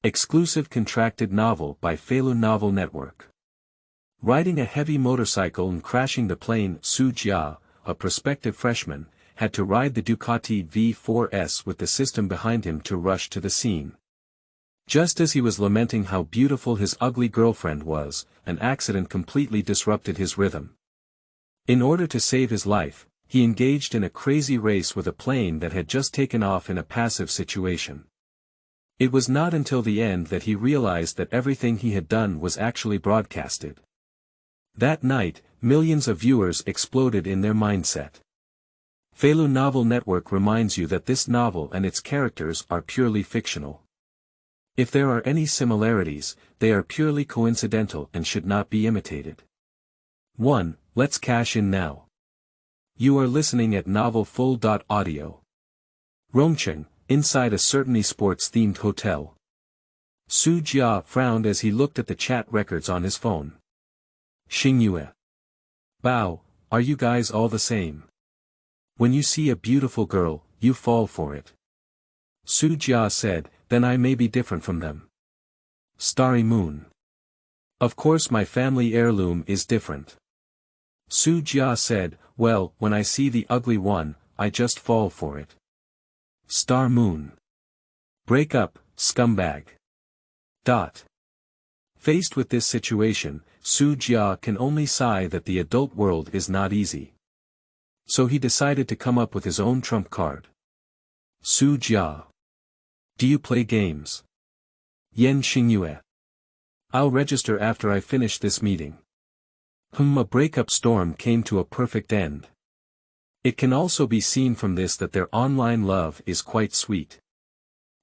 Exclusive contracted novel by Feilu Novel Network. Riding a heavy motorcycle and crashing the plane, Xu Jia, a prospective freshman, had to ride the Ducati V4S with the system behind him to rush to the scene. Just as he was lamenting how beautiful his ugly girlfriend was, an accident completely disrupted his rhythm. In order to save his life, he engaged in a crazy race with a plane that had just taken off in a passive situation. It was not until the end that he realized that everything he had done was actually broadcasted. That night, millions of viewers exploded in their mindset. Feilu Novel Network reminds you that this novel and its characters are purely fictional. If there are any similarities, they are purely coincidental and should not be imitated. 1. Let's cash in now. You are listening at novelfull.audio. Rongcheng, inside a certain esports-themed hotel. Xu Jia frowned as he looked at the chat records on his phone. Xingyue. Bao, are you guys all the same? When you see a beautiful girl, you fall for it. Xu Jia said, then I may be different from them. Starry Moon. Of course my family heirloom is different. Xu Jia said, well, when I see the ugly one, I just fall for it. Star Moon. Break up, scumbag. Faced with this situation, Xu Jia can only sigh that the adult world is not easy. So he decided to come up with his own trump card. Xu Jia. Do you play games? Yan Xingyue. I'll register after I finish this meeting. A breakup storm came to a perfect end. It can also be seen from this that their online love is quite sweet.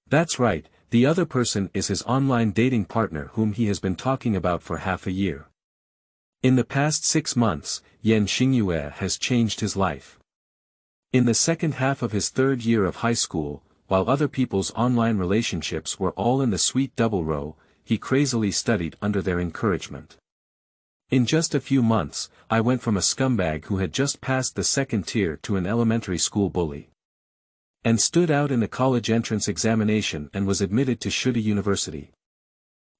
That's right, the other person is his online dating partner whom he has been talking about for half a year. In the past 6 months, Yan Xingyue has changed his life. In the second half of his 3rd year of high school, while other people's online relationships were all in the sweet double row, he crazily studied under their encouragement. In just a few months, I went from a scumbag who had just passed the 2nd tier to an elementary school bully. And stood out in the college entrance examination and was admitted to Xu Jia University.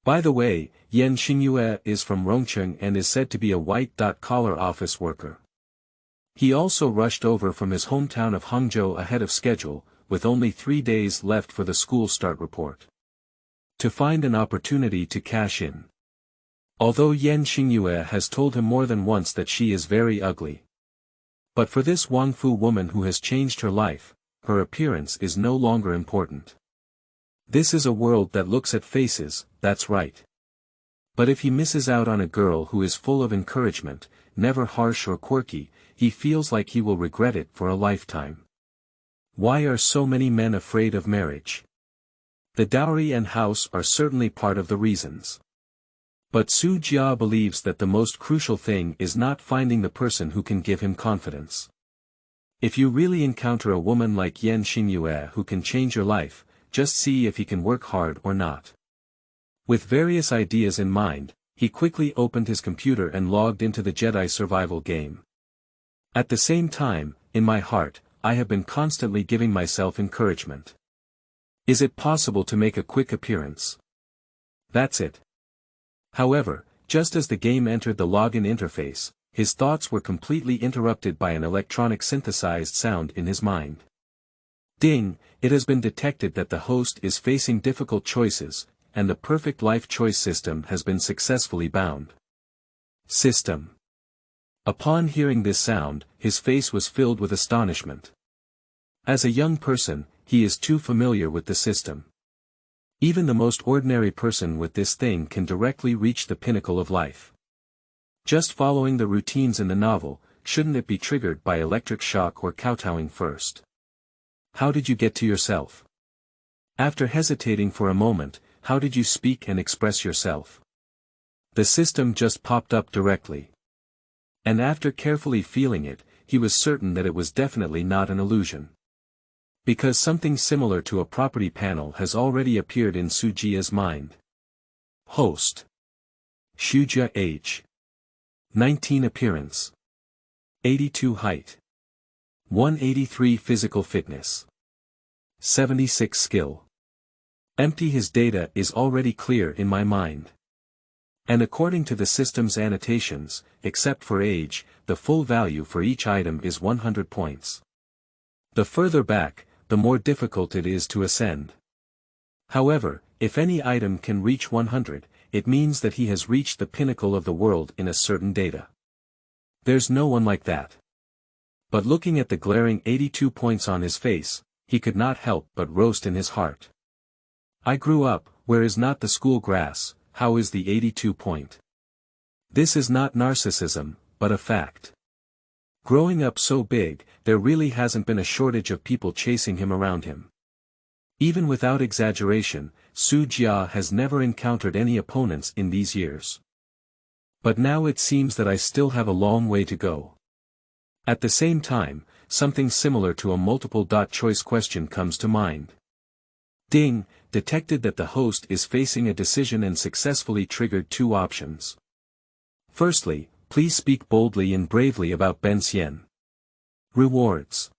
By the way, Yan Xingyue is from Rongcheng and is said to be a white-collar office worker. He also rushed over from his hometown of Hangzhou ahead of schedule, with only 3 days left for the school start report. To find an opportunity to cash in. Although Yan Xingyue has told him more than once that she is very ugly. But for this Wangfu woman who has changed her life, her appearance is no longer important. This is a world that looks at faces, that's right. But if he misses out on a girl who is full of encouragement, never harsh or quirky, he feels like he will regret it for a lifetime. Why are so many men afraid of marriage? The dowry and house are certainly part of the reasons. But Xu Jia believes that the most crucial thing is not finding the person who can give him confidence. If you really encounter a woman like Yan Xingyue who can change your life, just see if he can work hard or not. With various ideas in mind, he quickly opened his computer and logged into the Jedi survival game. At the same time, in my heart, I have been constantly giving myself encouragement. Is it possible to make a quick appearance? That's it. However, just as the game entered the login interface, his thoughts were completely interrupted by an electronic synthesized sound in his mind. Ding, it has been detected that the host is facing difficult choices, and the perfect life choice system has been successfully bound. System. Upon hearing this sound, his face was filled with astonishment. As a young person, he is too familiar with the system. Even the most ordinary person with this thing can directly reach the pinnacle of life. Just following the routines in the novel, shouldn't it be triggered by electric shock or kowtowing first? How did you get to yourself? After hesitating for a moment, how did you speak and express yourself? The system just popped up directly. And after carefully feeling it, he was certain that it was definitely not an illusion. Because something similar to a property panel has already appeared in Xu Jia's mind. Host. Xu Jia age. 19 appearance. 82 height. 183 physical fitness. 76 skill. Empty his data is already clear in my mind. And according to the system's annotations, except for age, the full value for each item is 100 points. The further back, the more difficult it is to ascend. However, if any item can reach 100, it means that he has reached the pinnacle of the world in a certain data. There's no one like that. But looking at the glaring 82 points on his face, he could not help but roast in his heart. I grew up, where is not the school grass, how is the 82 point? This is not narcissism, but a fact. Growing up so big, there really hasn't been a shortage of people chasing him around him. Even without exaggeration, Xu Jia has never encountered any opponents in these years. But now it seems that I still have a long way to go. At the same time, something similar to a multiple-choice question comes to mind. Ding, detected that the host is facing a decision and successfully triggered two options. Firstly, please speak boldly and bravely about Ben Xian. Rewards.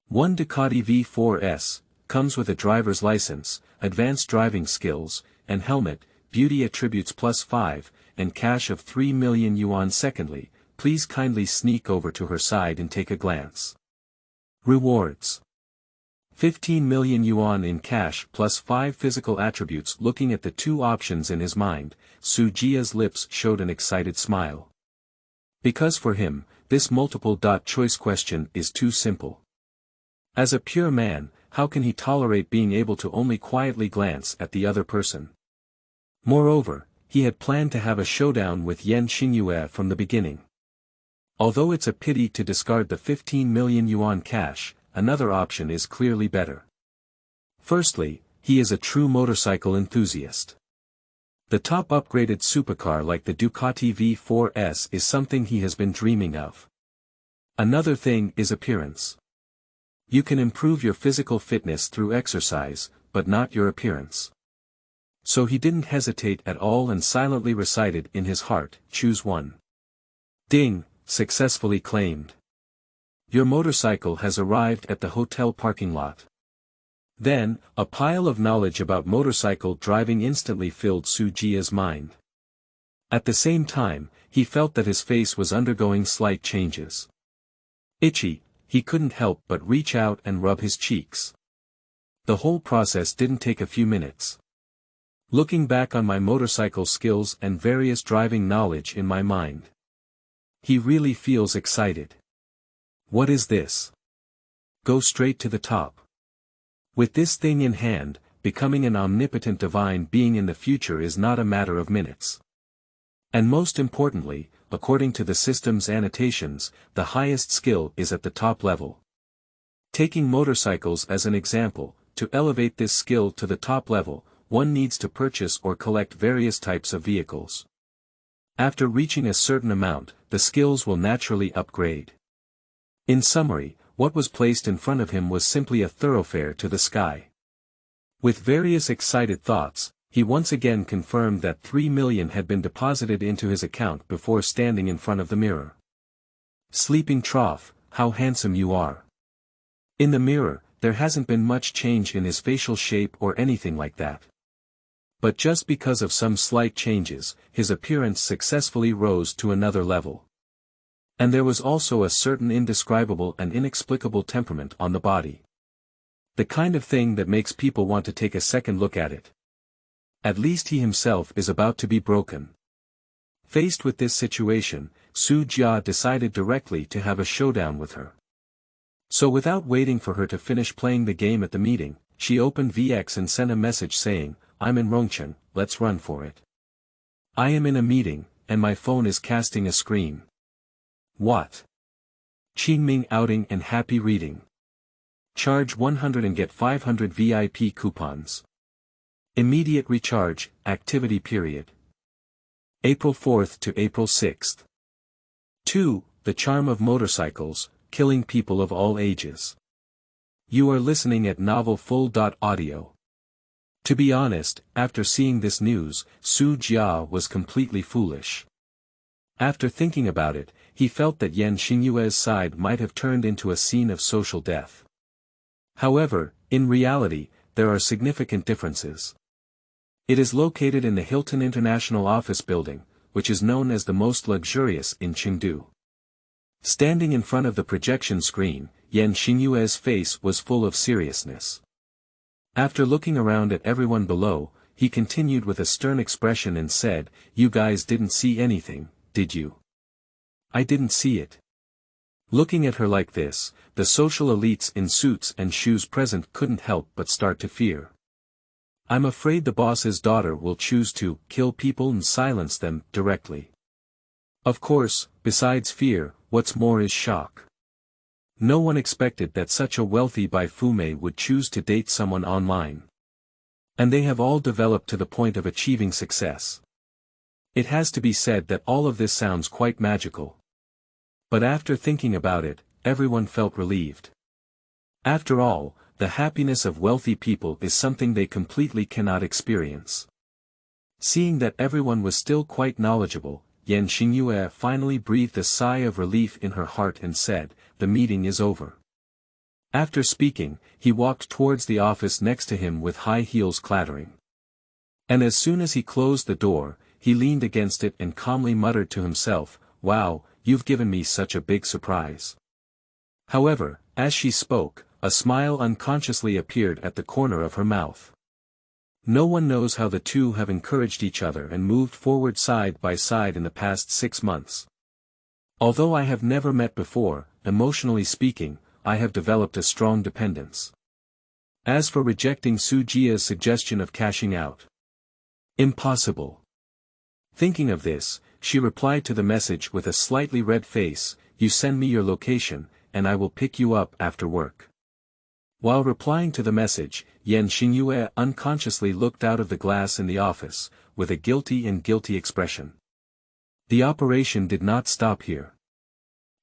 1 Ducati V4S, comes with a driver's license, advanced driving skills, and helmet, beauty attributes +5, and cash of 3 million yuan. Secondly, please kindly sneak over to her side and take a glance. Rewards. 15 million yuan in cash +5 physical attributes. Looking at the two options in his mind, Xu Jia's lips showed an excited smile. Because for him, this multiple-choice question is too simple. As a pure man, how can he tolerate being able to only quietly glance at the other person? Moreover, he had planned to have a showdown with Yan Xingyue from the beginning. Although it's a pity to discard the 15 million yuan cash, another option is clearly better. Firstly, he is a true motorcycle enthusiast. The top upgraded supercar like the Ducati V4S is something he has been dreaming of. Another thing is appearance. You can improve your physical fitness through exercise, but not your appearance. So he didn't hesitate at all and silently recited in his heart, choose one. Ding, successfully claimed. Your motorcycle has arrived at the hotel parking lot. Then, a pile of knowledge about motorcycle driving instantly filled Xu Jia's mind. At the same time, he felt that his face was undergoing slight changes. Itchy, he couldn't help but reach out and rub his cheeks. The whole process didn't take a few minutes. Looking back on my motorcycle skills and various driving knowledge in my mind, he really feels excited. What is this? Go straight to the top. With this thing in hand, becoming an omnipotent divine being in the future is not a matter of minutes. And most importantly, according to the system's annotations, the highest skill is at the top level. Taking motorcycles as an example, to elevate this skill to the top level, one needs to purchase or collect various types of vehicles. After reaching a certain amount, the skills will naturally upgrade. In summary, what was placed in front of him was simply a thoroughfare to the sky. With various excited thoughts, he once again confirmed that 3 million had been deposited into his account before standing in front of the mirror. Sleeping trough, how handsome you are. In the mirror, there hasn't been much change in his facial shape or anything like that. But just because of some slight changes, his appearance successfully rose to another level. And there was also a certain indescribable and inexplicable temperament on the body. The kind of thing that makes people want to take a second look at it. At least he himself is about to be broken. Faced with this situation, Xu Jia decided directly to have a showdown with her. So without waiting for her to finish playing the game at the meeting, she opened VX and sent a message saying, "I'm in Rongcheng, let's run for it. I am in a meeting, and my phone is casting a screen." What? Qingming outing and happy reading. Charge 100 and get 500 VIP coupons. Immediate recharge, activity period. April 4th to April 6th. 2. The charm of motorcycles, killing people of all ages. You are listening at Novel Full.audio. To be honest, after seeing this news, Xu Jia was completely foolish. After thinking about it, he felt that Yan Xingyue's side might have turned into a scene of social death. However, in reality, there are significant differences. It is located in the Hilton International Office Building, which is known as the most luxurious in Chengdu. Standing in front of the projection screen, Yan Xingyue's face was full of seriousness. After looking around at everyone below, he continued with a stern expression and said, "You guys didn't see anything, did you?" "I didn't see it." Looking at her like this, the social elites in suits and shoes present couldn't help but start to fear. "I'm afraid the boss's daughter will choose to kill people and silence them directly." Of course, besides fear, what's more is shock. No one expected that such a wealthy Bai Fumei would choose to date someone online. And they have all developed to the point of achieving success. It has to be said that all of this sounds quite magical. But after thinking about it, everyone felt relieved. After all, the happiness of wealthy people is something they completely cannot experience. Seeing that everyone was still quite knowledgeable, Yan Xingyue finally breathed a sigh of relief in her heart and said, "The meeting is over." After speaking, he walked towards the office next to him with high heels clattering. And as soon as he closed the door, he leaned against it and calmly muttered to himself, "Wow, you've given me such a big surprise." However, as she spoke, a smile unconsciously appeared at the corner of her mouth. No one knows how the two have encouraged each other and moved forward side by side in the past 6 months. Although I have never met before, emotionally speaking, I have developed a strong dependence. As for rejecting Xu Jia's suggestion of cashing out, impossible. Thinking of this, she replied to the message with a slightly red face, "You send me your location, and I will pick you up after work." While replying to the message, Yan Xingyue unconsciously looked out of the glass in the office, with a guilty expression. The operation did not stop here.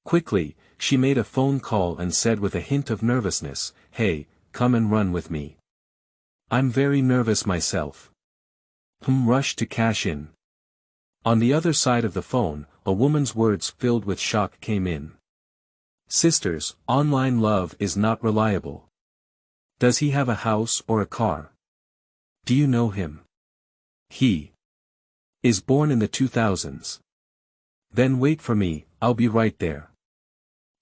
Quickly, she made a phone call and said with a hint of nervousness, "Hey, come and run with me. I'm very nervous myself." Rushed to cash in. On the other side of the phone, a woman's words filled with shock came in. "Sisters, online love is not reliable. Does he have a house or a car? Do you know him? He is born in the 2000s. Then wait for me, I'll be right there."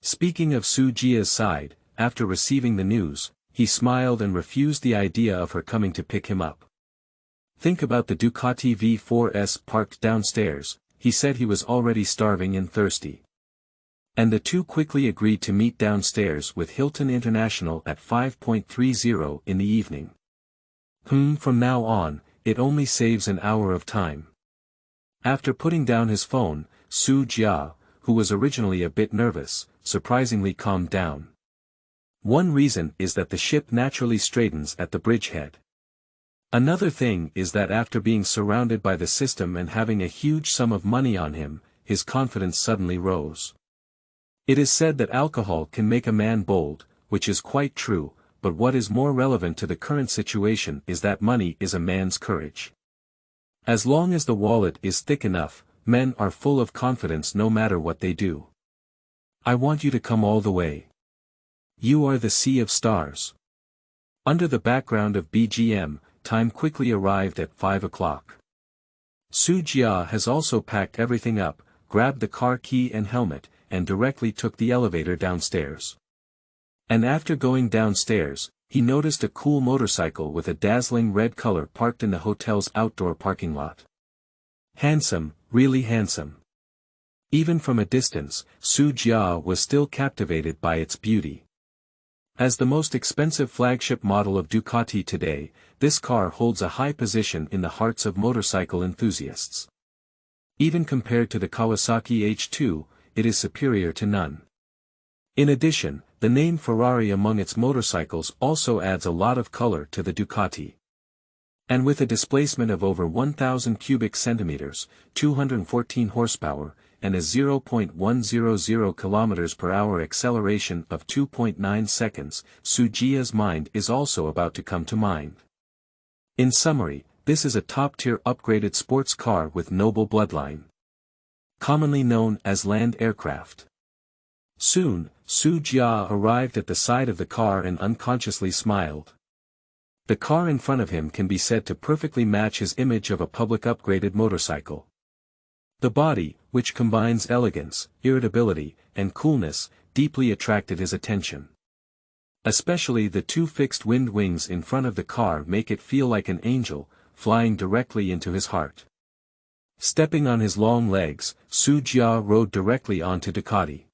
Speaking of Xu Jia's side, after receiving the news, he smiled and refused the idea of her coming to pick him up. "Think about the Ducati V4S parked downstairs," he said. He was already starving and thirsty. And the two quickly agreed to meet downstairs with Hilton International at 5:30 in the evening. From now on, it only saves an hour of time. After putting down his phone, Xu Jia, who was originally a bit nervous, surprisingly calmed down. One reason is that the ship naturally straightens at the bridgehead. Another thing is that after being surrounded by the system and having a huge sum of money on him, his confidence suddenly rose. It is said that alcohol can make a man bold, which is quite true, but what is more relevant to the current situation is that money is a man's courage. As long as the wallet is thick enough, men are full of confidence no matter what they do. "I want you to come all the way. You are the sea of stars." Under the background of BGM, time quickly arrived at 5 o'clock. Xu Jia has also packed everything up, grabbed the car key and helmet, and directly took the elevator downstairs. And after going downstairs, he noticed a cool motorcycle with a dazzling red color parked in the hotel's outdoor parking lot. Handsome, really handsome. Even from a distance, Xu Jia was still captivated by its beauty. As the most expensive flagship model of Ducati today, this car holds a high position in the hearts of motorcycle enthusiasts. Even compared to the Kawasaki H2, it is superior to none. In addition, the name Ferrari among its motorcycles also adds a lot of color to the Ducati. And with a displacement of over 1,000 cubic centimeters, 214 horsepower, and a 0.100 km/h acceleration of 2.9 seconds, Xu Jia's mind is also about to come to mind. In summary, this is a top-tier upgraded sports car with noble bloodline, commonly known as land aircraft. Soon, Xu Jia arrived at the side of the car and unconsciously smiled. The car in front of him can be said to perfectly match his image of a public upgraded motorcycle. The body, which combines elegance, irritability, and coolness, deeply attracted his attention. Especially the two fixed wind wings in front of the car make it feel like an angel, flying directly into his heart. Stepping on his long legs, Xu Jia rode directly onto Ducati.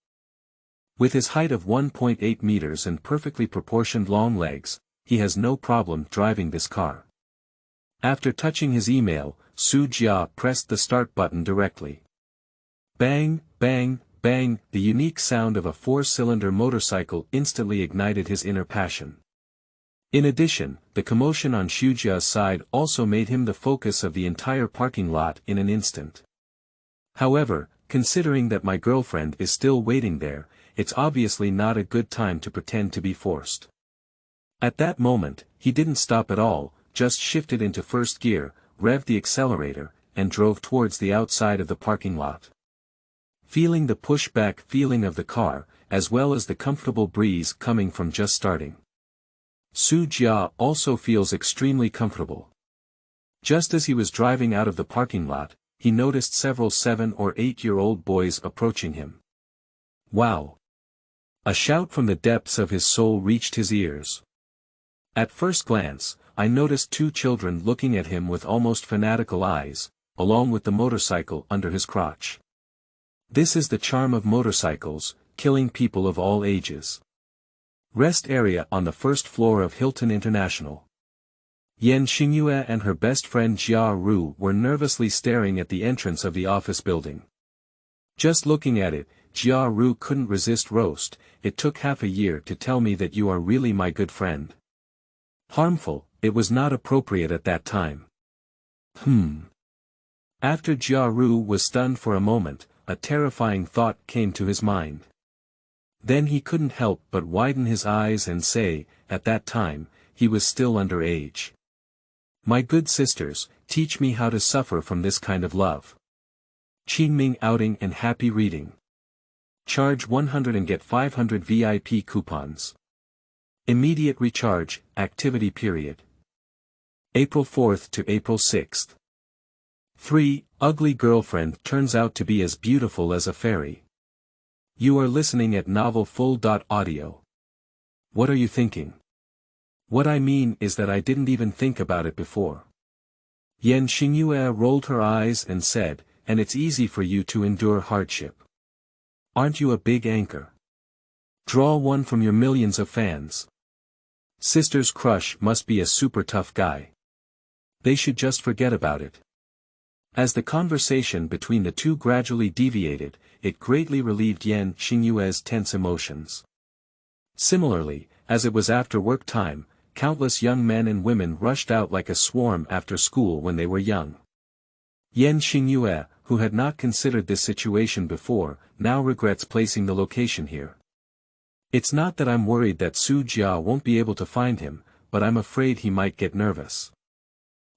With his height of 1.8 meters and perfectly proportioned long legs, he has no problem driving this car. After touching his email, Xu Jia pressed the start button directly. Bang, bang, bang, the unique sound of a four-cylinder motorcycle instantly ignited his inner passion. In addition, the commotion on Xu Jia's side also made him the focus of the entire parking lot in an instant. However, considering that my girlfriend is still waiting there, it's obviously not a good time to pretend to be forced. At that moment, he didn't stop at all, just shifted into first gear, revved the accelerator, and drove towards the outside of the parking lot. Feeling the pushback feeling of the car, as well as the comfortable breeze coming from just starting. Xu Jia also feels extremely comfortable. Just as he was driving out of the parking lot, he noticed several 7- or 8-year-old boys approaching him. Wow! A shout from the depths of his soul reached his ears. At first glance, I noticed two children looking at him with almost fanatical eyes, along with the motorcycle under his crotch. This is the charm of motorcycles, killing people of all ages. Rest area on the first floor of Hilton International. Yan Xingyue and her best friend Jia Ru were nervously staring at the entrance of the office building. Just looking at it, Jia Ru couldn't resist roast. It took half a year to tell me that you are really my good friend. Harmful, it was not appropriate at that time. After Jia Ru was stunned for a moment, a terrifying thought came to his mind. Then he couldn't help but widen his eyes and say, at that time, he was still underage. My good sisters, teach me how to suffer from this kind of love. Qingming outing and happy reading. Charge 100 and get 500 VIP coupons. Immediate recharge, activity period. April 4th to April 6th. 3. Ugly girlfriend turns out to be as beautiful as a fairy. You are listening at novelfull.audio. What are you thinking? What I mean is that I didn't even think about it before. Yan Xingyue rolled her eyes and said, and it's easy for you to endure hardship. Aren't you a big anchor? Draw one from your millions of fans. Sister's crush must be a super tough guy. They should just forget about it. As the conversation between the two gradually deviated, it greatly relieved Yan Xingyue's tense emotions. Similarly, as it was after work time, countless young men and women rushed out like a swarm after school when they were young. Yan Xingyue, who had not considered this situation before, now regrets placing the location here. It's not that I'm worried that Xu Jia won't be able to find him, but I'm afraid he might get nervous.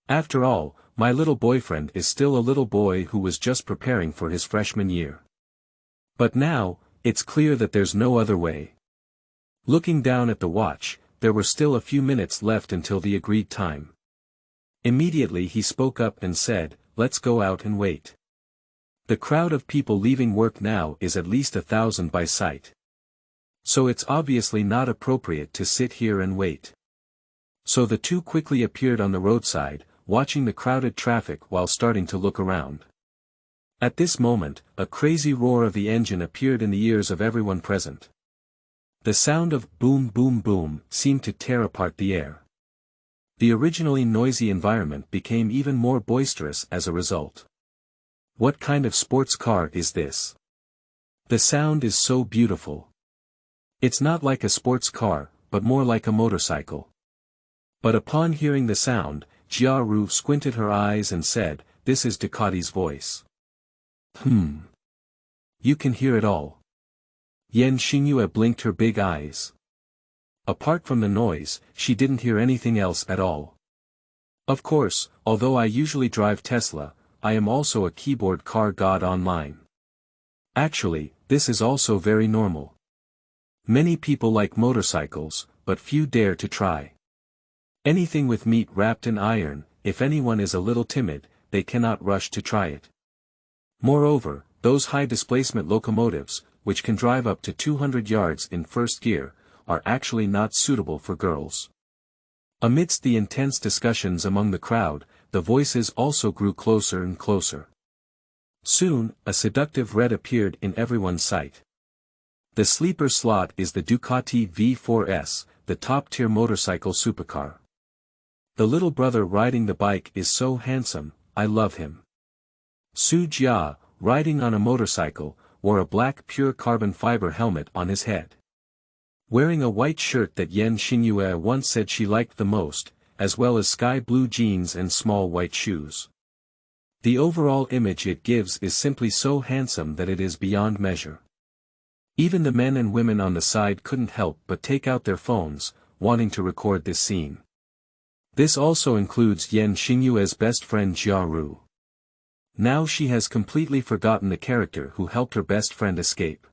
After all, my little boyfriend is still a little boy who was just preparing for his freshman year. But now, it's clear that there's no other way. Looking down at the watch, there were still a few minutes left until the agreed time. Immediately he spoke up and said, let's go out and wait. The crowd of people leaving work now is at least 1,000 by sight. So it's obviously not appropriate to sit here and wait. So the two quickly appeared on the roadside, watching the crowded traffic while starting to look around. At this moment, a crazy roar of the engine appeared in the ears of everyone present. The sound of boom boom boom seemed to tear apart the air. The originally noisy environment became even more boisterous as a result. What kind of sports car is this? The sound is so beautiful. It's not like a sports car, but more like a motorcycle. But upon hearing the sound, Jia Ru squinted her eyes and said, this is Ducati's voice. You can hear it all. Yan Xingyue blinked her big eyes. Apart from the noise, she didn't hear anything else at all. Of course, although I usually drive Tesla, I am also a keyboard car god online. Actually, this is also very normal. Many people like motorcycles, but few dare to try. Anything with meat wrapped in iron, if anyone is a little timid, they cannot rush to try it. Moreover, those high-displacement locomotives, which can drive up to 200 yards in first gear, are actually not suitable for girls. Amidst the intense discussions among the crowd, the voices also grew closer and closer. Soon, a seductive red appeared in everyone's sight. The sleeper slot is the Ducati V4S, the top-tier motorcycle supercar. The little brother riding the bike is so handsome, I love him. Xu Jia, riding on a motorcycle, wore a black pure carbon fiber helmet on his head. Wearing a white shirt that Yan Xingyue once said she liked the most, as well as sky blue jeans and small white shoes. The overall image it gives is simply so handsome that it is beyond measure. Even the men and women on the side couldn't help but take out their phones, wanting to record this scene. This also includes Yan Xingyue's best friend Jia Ru. Now she has completely forgotten the character who helped her best friend escape.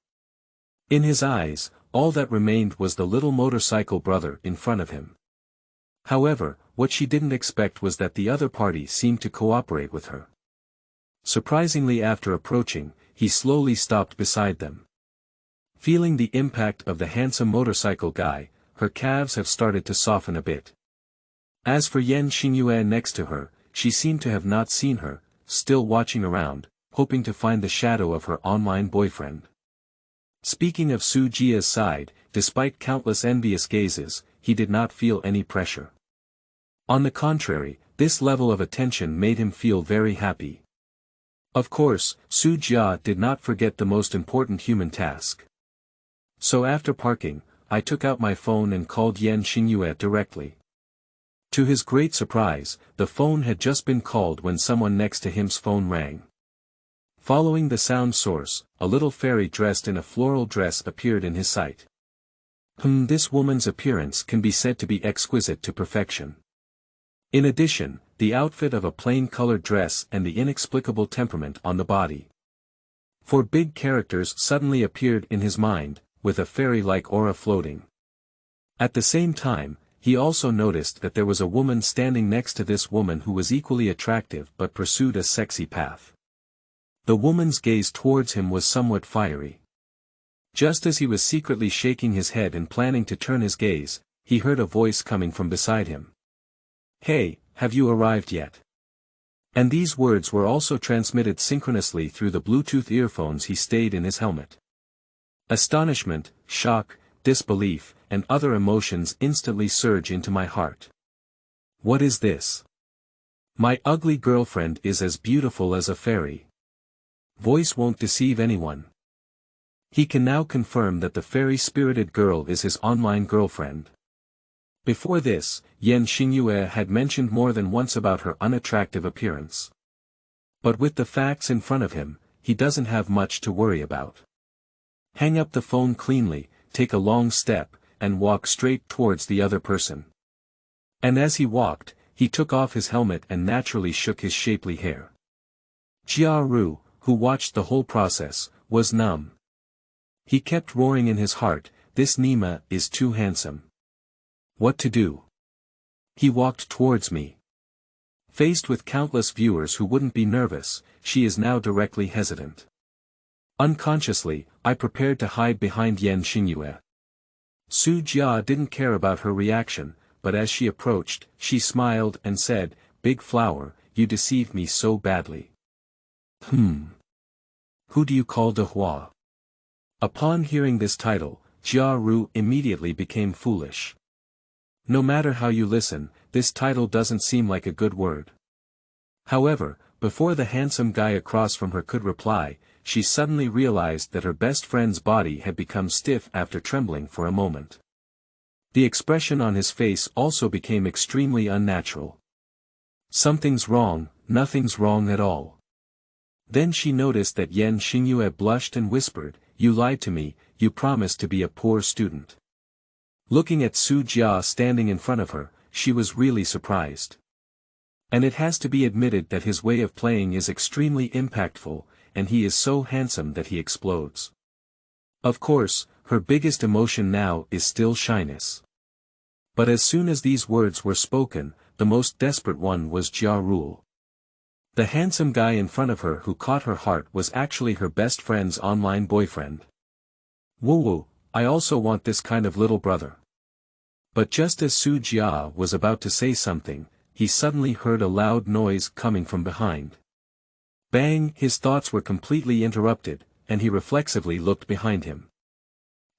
In his eyes, all that remained was the little motorcycle brother in front of him. However, what she didn't expect was that the other party seemed to cooperate with her. Surprisingly, after approaching, he slowly stopped beside them. Feeling the impact of the handsome motorcycle guy, her calves have started to soften a bit. As for Yan Xingyue next to her, she seemed to have not seen her, still watching around, hoping to find the shadow of her online boyfriend. Speaking of Xu Jia's side, despite countless envious gazes, he did not feel any pressure. On the contrary, this level of attention made him feel very happy. Of course, Xu Jia did not forget the most important human task. So after parking, I took out my phone and called Yan Xingyue directly. To his great surprise, the phone had just been called when someone next to him's phone rang. Following the sound source, a little fairy dressed in a floral dress appeared in his sight. This woman's appearance can be said to be exquisite to perfection. In addition, the outfit of a plain-colored dress and the inexplicable temperament on the body. 4 big characters suddenly appeared in his mind, with a fairy-like aura floating. At the same time, he also noticed that there was a woman standing next to this woman who was equally attractive but pursued a sexy path. The woman's gaze towards him was somewhat fiery. Just as he was secretly shaking his head and planning to turn his gaze, he heard a voice coming from beside him. "Hey, have you arrived yet?" And these words were also transmitted synchronously through the Bluetooth earphones he stayed in his helmet. Astonishment, shock, disbelief, and other emotions instantly surge into my heart. What is this? My ugly girlfriend is as beautiful as a fairy. Voice won't deceive anyone. He can now confirm that the fairy-spirited girl is his online girlfriend. Before this, Yan Xingyue had mentioned more than once about her unattractive appearance. But with the facts in front of him, he doesn't have much to worry about. Hang up the phone cleanly, take a long step, and walk straight towards the other person. And as he walked, he took off his helmet and naturally shook his shapely hair. Jia Ru, who watched the whole process, was numb. He kept roaring in his heart, "This Nima is too handsome. What to do?" He walked towards me. Faced with countless viewers who wouldn't be nervous, she is now directly hesitant. Unconsciously, I prepared to hide behind Yan Xingyue. Xu Jia didn't care about her reaction, but as she approached, she smiled and said, "Big flower, you deceived me so badly." Who do you call De Hua? Upon hearing this title, Jia Ru immediately became foolish. No matter how you listen, this title doesn't seem like a good word. However, before the handsome guy across from her could reply, she suddenly realized that her best friend's body had become stiff after trembling for a moment. The expression on his face also became extremely unnatural. Something's wrong, nothing's wrong at all. Then she noticed that Yan Xingyue blushed and whispered, "You lied to me, you promised to be a poor student." Looking at Xu Jia standing in front of her, she was really surprised. And it has to be admitted that his way of playing is extremely impactful, and he is so handsome that he explodes. Of course, her biggest emotion now is still shyness. But as soon as these words were spoken, the most desperate one was Jia Rule. The handsome guy in front of her who caught her heart was actually her best friend's online boyfriend. Woo, I also want this kind of little brother. But just as Xu Jia was about to say something, he suddenly heard a loud noise coming from behind. Bang! His thoughts were completely interrupted, and he reflexively looked behind him.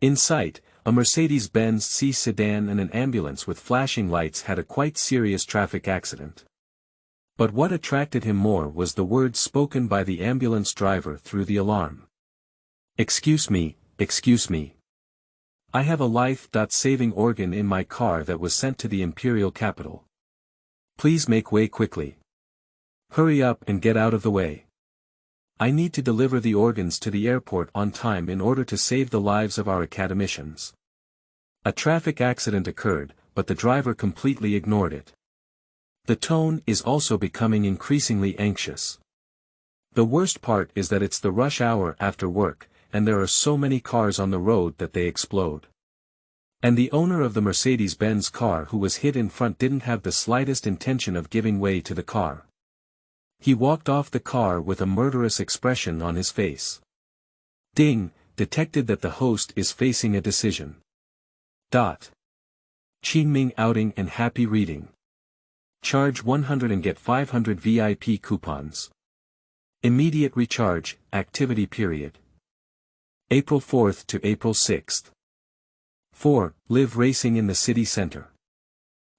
In sight, a Mercedes-Benz C sedan and an ambulance with flashing lights had a quite serious traffic accident. But what attracted him more was the words spoken by the ambulance driver through the alarm. Excuse me. I have a life-saving organ in my car that was sent to the imperial capital. Please make way quickly. Hurry up and get out of the way. I need to deliver the organs to the airport on time in order to save the lives of our academicians. A traffic accident occurred, but the driver completely ignored it. The tone is also becoming increasingly anxious. The worst part is that it's the rush hour after work, and there are so many cars on the road that they explode. And the owner of the Mercedes-Benz car who was hit in front didn't have the slightest intention of giving way to the car. He walked off the car with a murderous expression on his face. Ding, detected that the host is facing a decision. Qingming outing and happy reading. Charge 100 and get 500 VIP coupons. Immediate recharge, activity period. April 4th to April 6th. 4. Live racing in the city center.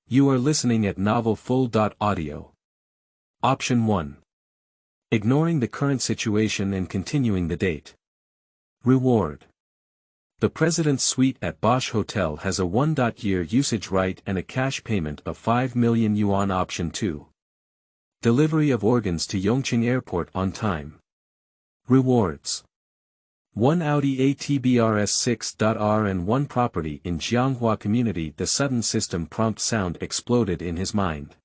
You are listening at novelfull.audio. Option 1. Ignoring the current situation and continuing the date. Reward. The President's Suite at Bosch Hotel has a 1-year usage right and a cash payment of 5 million yuan. Option 2. Delivery of organs to Yongqing Airport on time. Rewards. 1 Audi ATBRS 6.R and 1 property in Jianghua Community. The sudden system prompt sound exploded in his mind.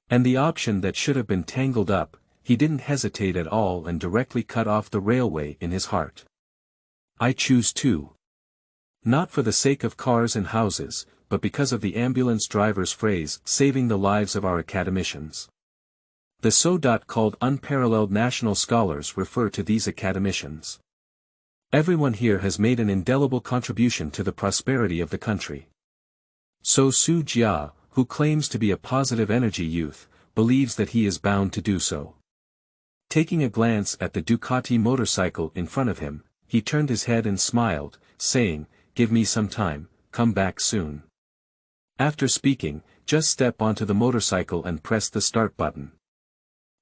And the option that should have been tangled up, he didn't hesitate at all and directly cut off the railway in his heart. I choose 2. Not for the sake of cars and houses, but because of the ambulance driver's phrase, saving the lives of our academicians. The so-called unparalleled national scholars refer to these academicians. Everyone here has made an indelible contribution to the prosperity of the country. So Xu Jia, who claims to be a positive energy youth, believes that he is bound to do so. Taking a glance at the Ducati motorcycle in front of him, he turned his head and smiled, saying, "Give me some time, come back soon." After speaking, just step onto the motorcycle and press the start button.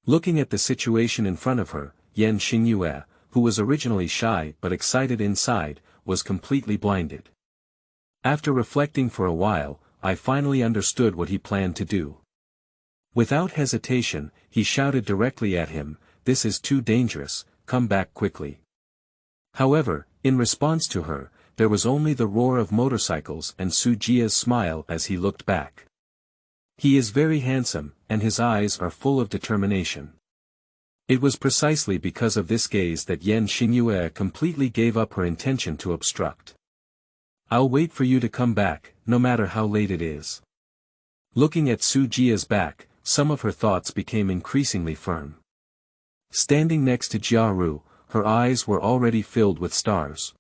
Looking at the situation in front of her, Yan Xingyue, who was originally shy but excited inside, was completely blinded. After reflecting for a while, I finally understood what he planned to do. Without hesitation, he shouted directly at him, "This is too dangerous, come back quickly." However, in response to her, there was only the roar of motorcycles and Xu Jia's smile as he looked back. He is very handsome, and his eyes are full of determination. It was precisely because of this gaze that Yan Xingyue completely gave up her intention to obstruct. "I'll wait for you to come back, no matter how late it is." Looking at Xu Jia's back, some of her thoughts became increasingly firm. Standing next to Jia Ru, her eyes were already filled with stars.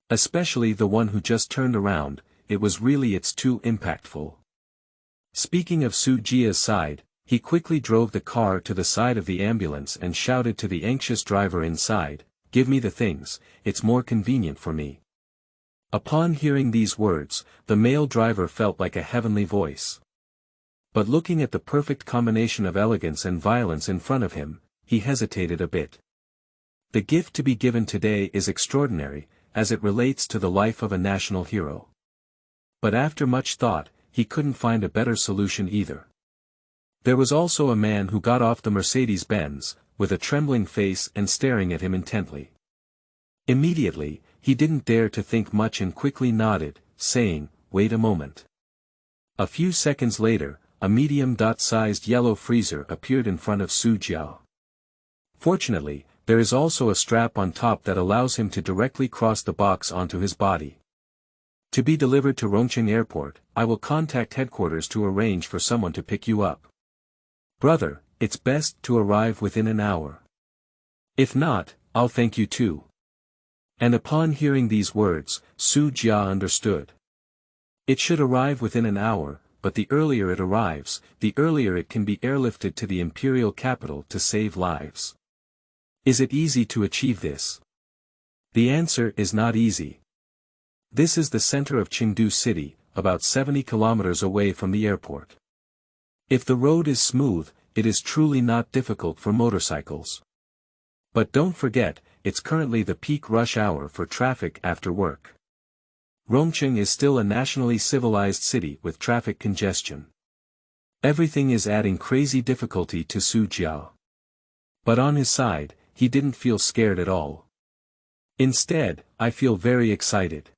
Especially the one who just turned around, it's too impactful. Speaking of Xu Jia's side, he quickly drove the car to the side of the ambulance and shouted to the anxious driver inside, "Give me the things, it's more convenient for me." Upon hearing these words, the male driver felt like a heavenly voice. But looking at the perfect combination of elegance and violence in front of him, he hesitated a bit. The gift to be given today is extraordinary, as it relates to the life of a national hero. But after much thought, he couldn't find a better solution either. There was also a man who got off the Mercedes-Benz, with a trembling face and staring at him intently. Immediately, he didn't dare to think much and quickly nodded, saying, "Wait a moment." A few seconds later, a medium-sized yellow freezer appeared in front of Xu Jia. Fortunately, there is also a strap on top that allows him to directly cross the box onto his body. To be delivered to Rongqing Airport, I will contact headquarters to arrange for someone to pick you up. Brother, it's best to arrive within an hour. If not, I'll thank you too. And upon hearing these words, Xu Jia understood. It should arrive within an hour, but the earlier it arrives, the earlier it can be airlifted to the imperial capital to save lives. Is it easy to achieve this? The answer is not easy. This is the center of Chengdu City, about 70 kilometers away from the airport. If the road is smooth, it is truly not difficult for motorcycles. But don't forget, it's currently the peak rush hour for traffic after work. Rongqing is still a nationally civilized city with traffic congestion. Everything is adding crazy difficulty to Xu Jia. But on his side, he didn't feel scared at all. Instead, I feel very excited.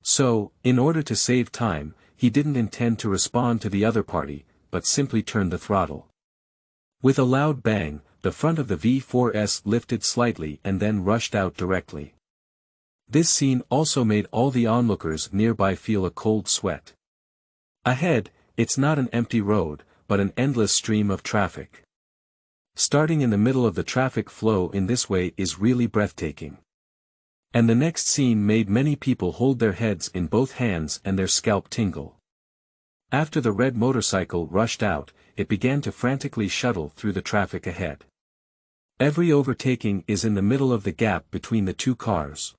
So, in order to save time, he didn't intend to respond to the other party, but simply turned the throttle. With a loud bang, the front of the V4S lifted slightly and then rushed out directly. This scene also made all the onlookers nearby feel a cold sweat. Ahead, it's not an empty road, but an endless stream of traffic. Starting in the middle of the traffic flow in this way is really breathtaking. And the next scene made many people hold their heads in both hands and their scalp tingle. After the red motorcycle rushed out, it began to frantically shuttle through the traffic ahead. Every overtaking is in the middle of the gap between the two cars.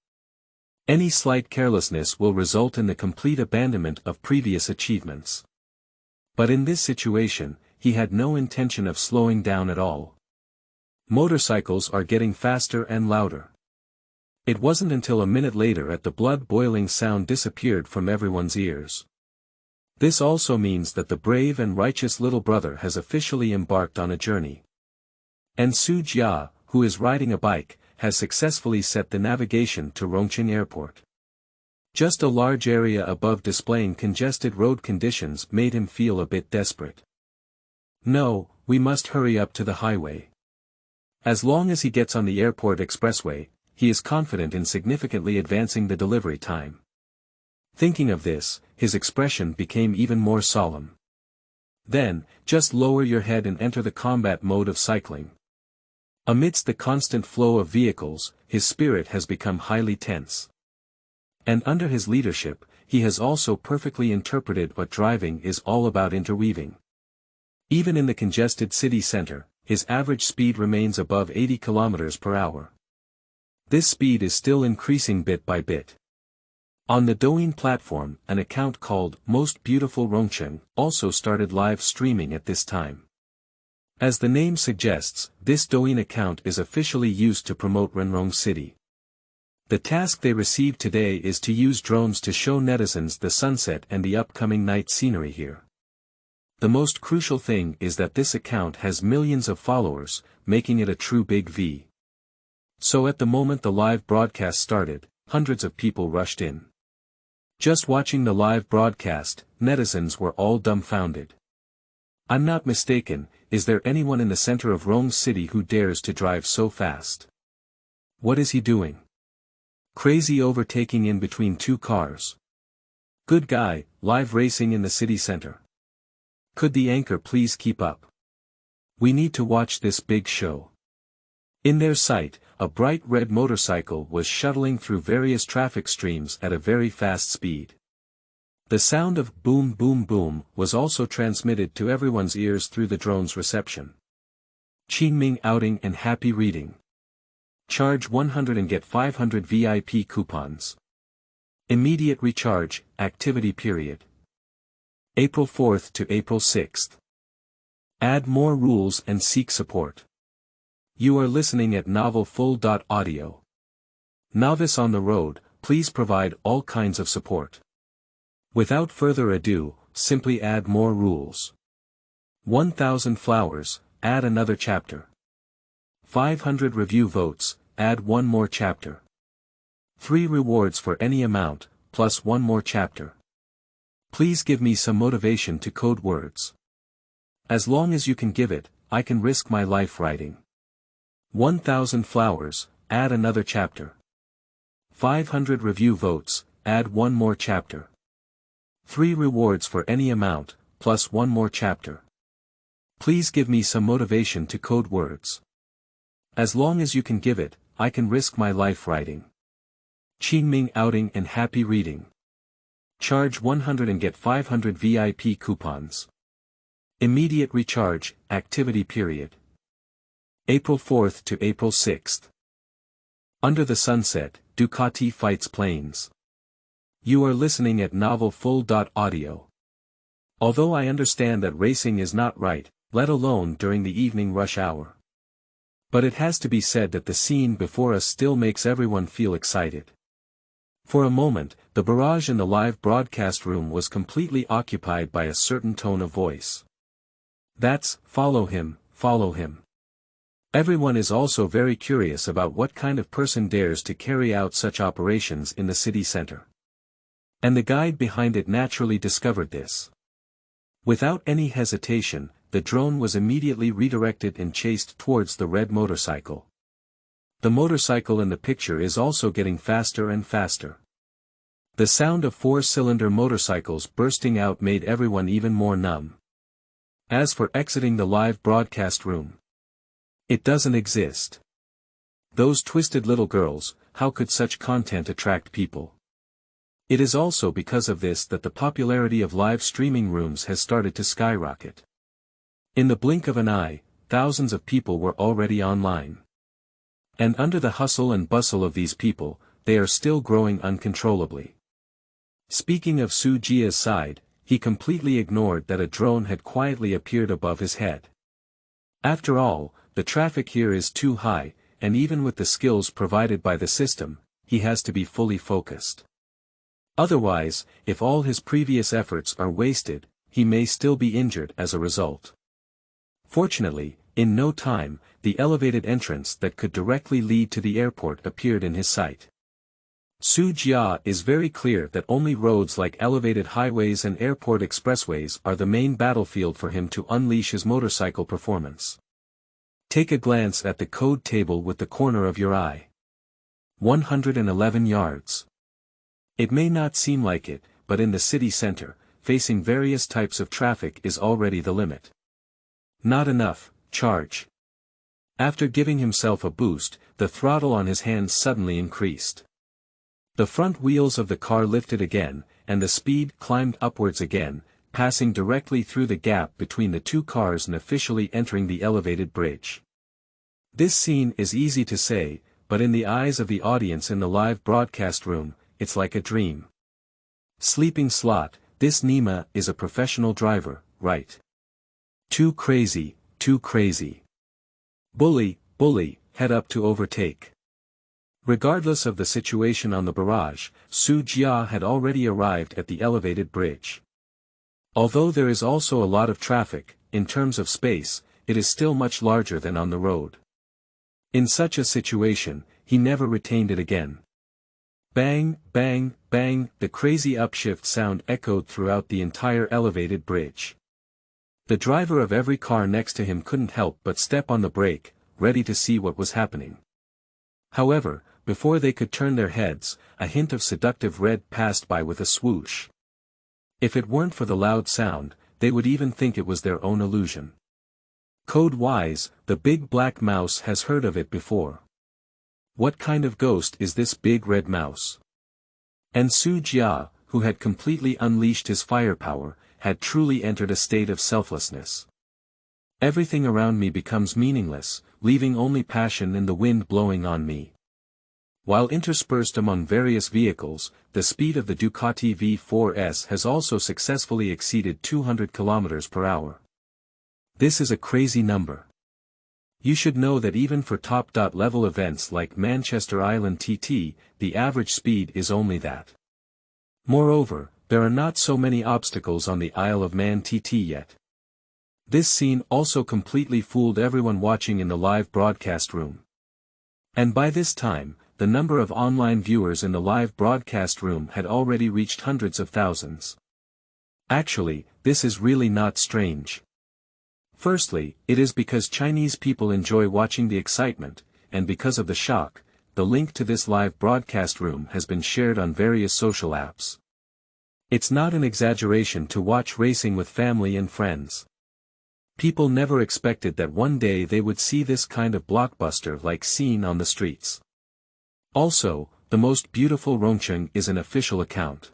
Any slight carelessness will result in the complete abandonment of previous achievements. But in this situation, he had no intention of slowing down at all. Motorcycles are getting faster and louder. It wasn't until a minute later that the blood-boiling sound disappeared from everyone's ears. This also means that the brave and righteous little brother has officially embarked on a journey. And Xu Jia, who is riding a bike, has successfully set the navigation to Rongqing Airport. Just a large area above displaying congested road conditions made him feel a bit desperate. No, we must hurry up to the highway. As long as he gets on the airport expressway, he is confident in significantly advancing the delivery time. Thinking of this, his expression became even more solemn. Then, just lower your head and enter the combat mode of cycling. Amidst the constant flow of vehicles, his spirit has become highly tense. And under his leadership, he has also perfectly interpreted what driving is all about: interweaving. Even in the congested city center, his average speed remains above 80 km per hour. This speed is still increasing bit by bit. On the Douyin platform, an account called Most Beautiful Rongqing also started live streaming at this time. As the name suggests, this Douyin account is officially used to promote Renrong City. The task they received today is to use drones to show netizens the sunset and the upcoming night scenery here. The most crucial thing is that this account has millions of followers, making it a true big V. So at the moment the live broadcast started, hundreds of people rushed in. Just watching the live broadcast, netizens were all dumbfounded. I'm not mistaken, is there anyone in the center of Rome City who dares to drive so fast? What is he doing? Crazy overtaking in between two cars. Good guy, live racing in the city center. Could the anchor please keep up? We need to watch this big show. In their sight, a bright red motorcycle was shuttling through various traffic streams at a very fast speed. The sound of boom boom boom was also transmitted to everyone's ears through the drone's reception. Qingming outing and happy reading. Charge 100 and get 500 VIP coupons. Immediate recharge, activity period. April 4th to April 6th. Add more rules and seek support. You are listening at novelfull.audio. Novice on the road, please provide all kinds of support. Without further ado, simply add more rules. 1,000 flowers, add another chapter. 500 review votes, add one more chapter. 3 rewards for any amount, plus one more chapter. Please give me some motivation to code words. As long as you can give it, I can risk my life writing. 1,000 flowers, add another chapter. 500 review votes, add one more chapter. 3 rewards for any amount, plus one more chapter. Please give me some motivation to code words. As long as you can give it, I can risk my life writing. Qingming outing and happy reading. Charge 100 and get 500 VIP coupons. Immediate recharge, activity period. April 4th to April 6th. Under the sunset, Ducati fights planes. You are listening at novel full.audio. Although I understand that racing is not right, let alone during the evening rush hour. But it has to be said that the scene before us still makes everyone feel excited. For a moment, the barrage in the live broadcast room was completely occupied by a certain tone of voice. That's, follow him, follow him. Everyone is also very curious about what kind of person dares to carry out such operations in the city center. And the guide behind it naturally discovered this. Without any hesitation, the drone was immediately redirected and chased towards the red motorcycle. The motorcycle in the picture is also getting faster and faster. The sound of 4-cylinder motorcycles bursting out made everyone even more numb. As for exiting the live broadcast room, it doesn't exist. Those twisted little girls, how could such content attract people? It is also because of this that the popularity of live streaming rooms has started to skyrocket. In the blink of an eye, thousands of people were already online. And under the hustle and bustle of these people, they are still growing uncontrollably. Speaking of Xu Jia's side, he completely ignored that a drone had quietly appeared above his head. After all, the traffic here is too high, and even with the skills provided by the system, he has to be fully focused. Otherwise, if all his previous efforts are wasted, he may still be injured as a result. Fortunately, in no time, the elevated entrance that could directly lead to the airport appeared in his sight. Xu Jia is very clear that only roads like elevated highways and airport expressways are the main battlefield for him to unleash his motorcycle performance. Take a glance at the code table with the corner of your eye. 111 yards. It may not seem like it, but in the city center, facing various types of traffic is already the limit. Not enough, charge. After giving himself a boost, the throttle on his hands suddenly increased. The front wheels of the car lifted again, and the speed climbed upwards again, passing directly through the gap between the two cars and officially entering the elevated bridge. This scene is easy to say, but in the eyes of the audience in the live broadcast room, it's like a dream. Sleeping slot, this Nima is a professional driver, right? Too crazy, too crazy. Bully, bully, head up to overtake. Regardless of the situation on the barrage, Xu Jia had already arrived at the elevated bridge. Although there is also a lot of traffic, in terms of space, it is still much larger than on the road. In such a situation, he never retained it again. Bang, bang, bang, the crazy upshift sound echoed throughout the entire elevated bridge. The driver of every car next to him couldn't help but step on the brake, ready to see what was happening. However, before they could turn their heads, a hint of seductive red passed by with a swoosh. If it weren't for the loud sound, they would even think it was their own illusion. Code-wise, the big black mouse has heard of it before. What kind of ghost is this big red mouse? And Xu Jia, who had completely unleashed his firepower, had truly entered a state of selflessness. Everything around me becomes meaningless, leaving only passion and the wind blowing on me. While interspersed among various vehicles, the speed of the Ducati V4S has also successfully exceeded 200 km per hour. This is a crazy number. You should know that even for top-level events like Manchester Island TT, the average speed is only that. Moreover, there are not so many obstacles on the Isle of Man TT yet. This scene also completely fooled everyone watching in the live broadcast room. And by this time, the number of online viewers in the live broadcast room had already reached hundreds of thousands. Actually, this is really not strange. Firstly, it is because Chinese people enjoy watching the excitement, and because of the shock, the link to this live broadcast room has been shared on various social apps. It's not an exaggeration to watch racing with family and friends. People never expected that one day they would see this kind of blockbuster like scene on the streets. Also, the most beautiful Rongcheng is an official account.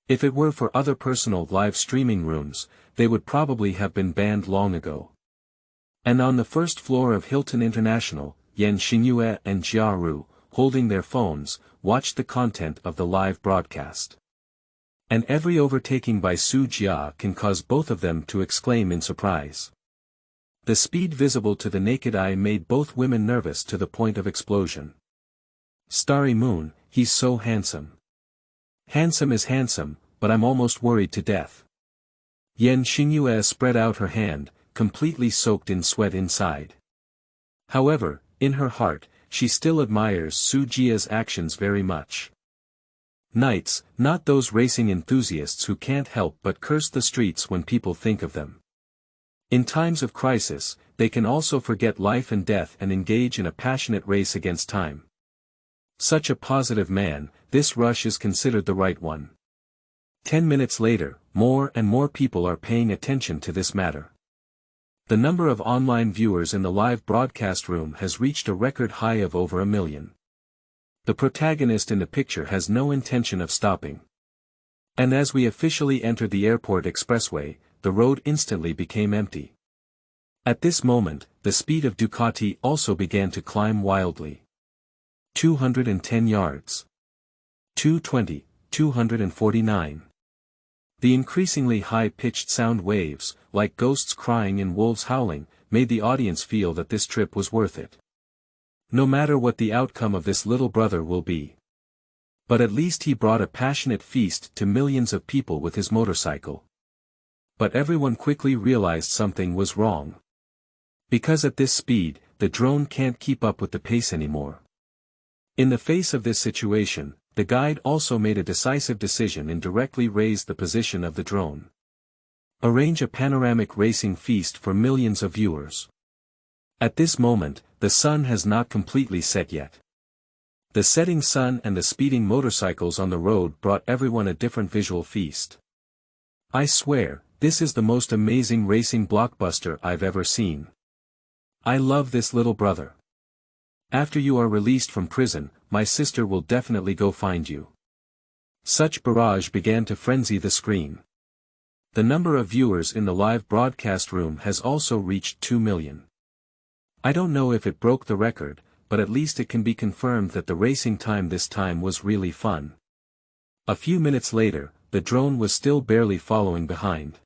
If it were for other personal live streaming rooms, they would probably have been banned long ago. And on the first floor of Hilton International, Yan Xingyue and Jia Ru, holding their phones, watched the content of the live broadcast. And every overtaking by Xu Jia can cause both of them to exclaim in surprise. The speed visible to the naked eye made both women nervous to the point of explosion. Starry Moon, he's so handsome. Handsome is handsome, but I'm almost worried to death. Yan Xingyue spread out her hand, completely soaked in sweat inside. However, in her heart, she still admires Xu Jia's actions very much. Knights, not those racing enthusiasts who can't help but curse the streets when people think of them. In times of crisis, they can also forget life and death and engage in a passionate race against time. Such a positive man, this rush is considered the right one. 10 minutes later, more and more people are paying attention to this matter. The number of online viewers in the live broadcast room has reached a record high of over 1 million. The protagonist in the picture has no intention of stopping. And as we officially entered the airport expressway, the road instantly became empty. At this moment, the speed of Ducati also began to climb wildly. 210 yards. 220, 249. The increasingly high-pitched sound waves, like ghosts crying and wolves howling, made the audience feel that this trip was worth it. No matter what the outcome of this little brother will be. But at least he brought a passionate feast to millions of people with his motorcycle. But everyone quickly realized something was wrong. Because at this speed, the drone can't keep up with the pace anymore. In the face of this situation, the guide also made a decisive decision and directly raised the position of the drone. Arrange a panoramic racing feast for millions of viewers. At this moment, the sun has not completely set yet. The setting sun and the speeding motorcycles on the road brought everyone a different visual feast. I swear, this is the most amazing racing blockbuster I've ever seen. I love this little brother. After you are released from prison, my sister will definitely go find you. Such barrage began to frenzy the screen. The number of viewers in the live broadcast room has also reached 2 million. I don't know if it broke the record, but at least it can be confirmed that the racing time this time was really fun. A few minutes later, the drone was still barely following behind.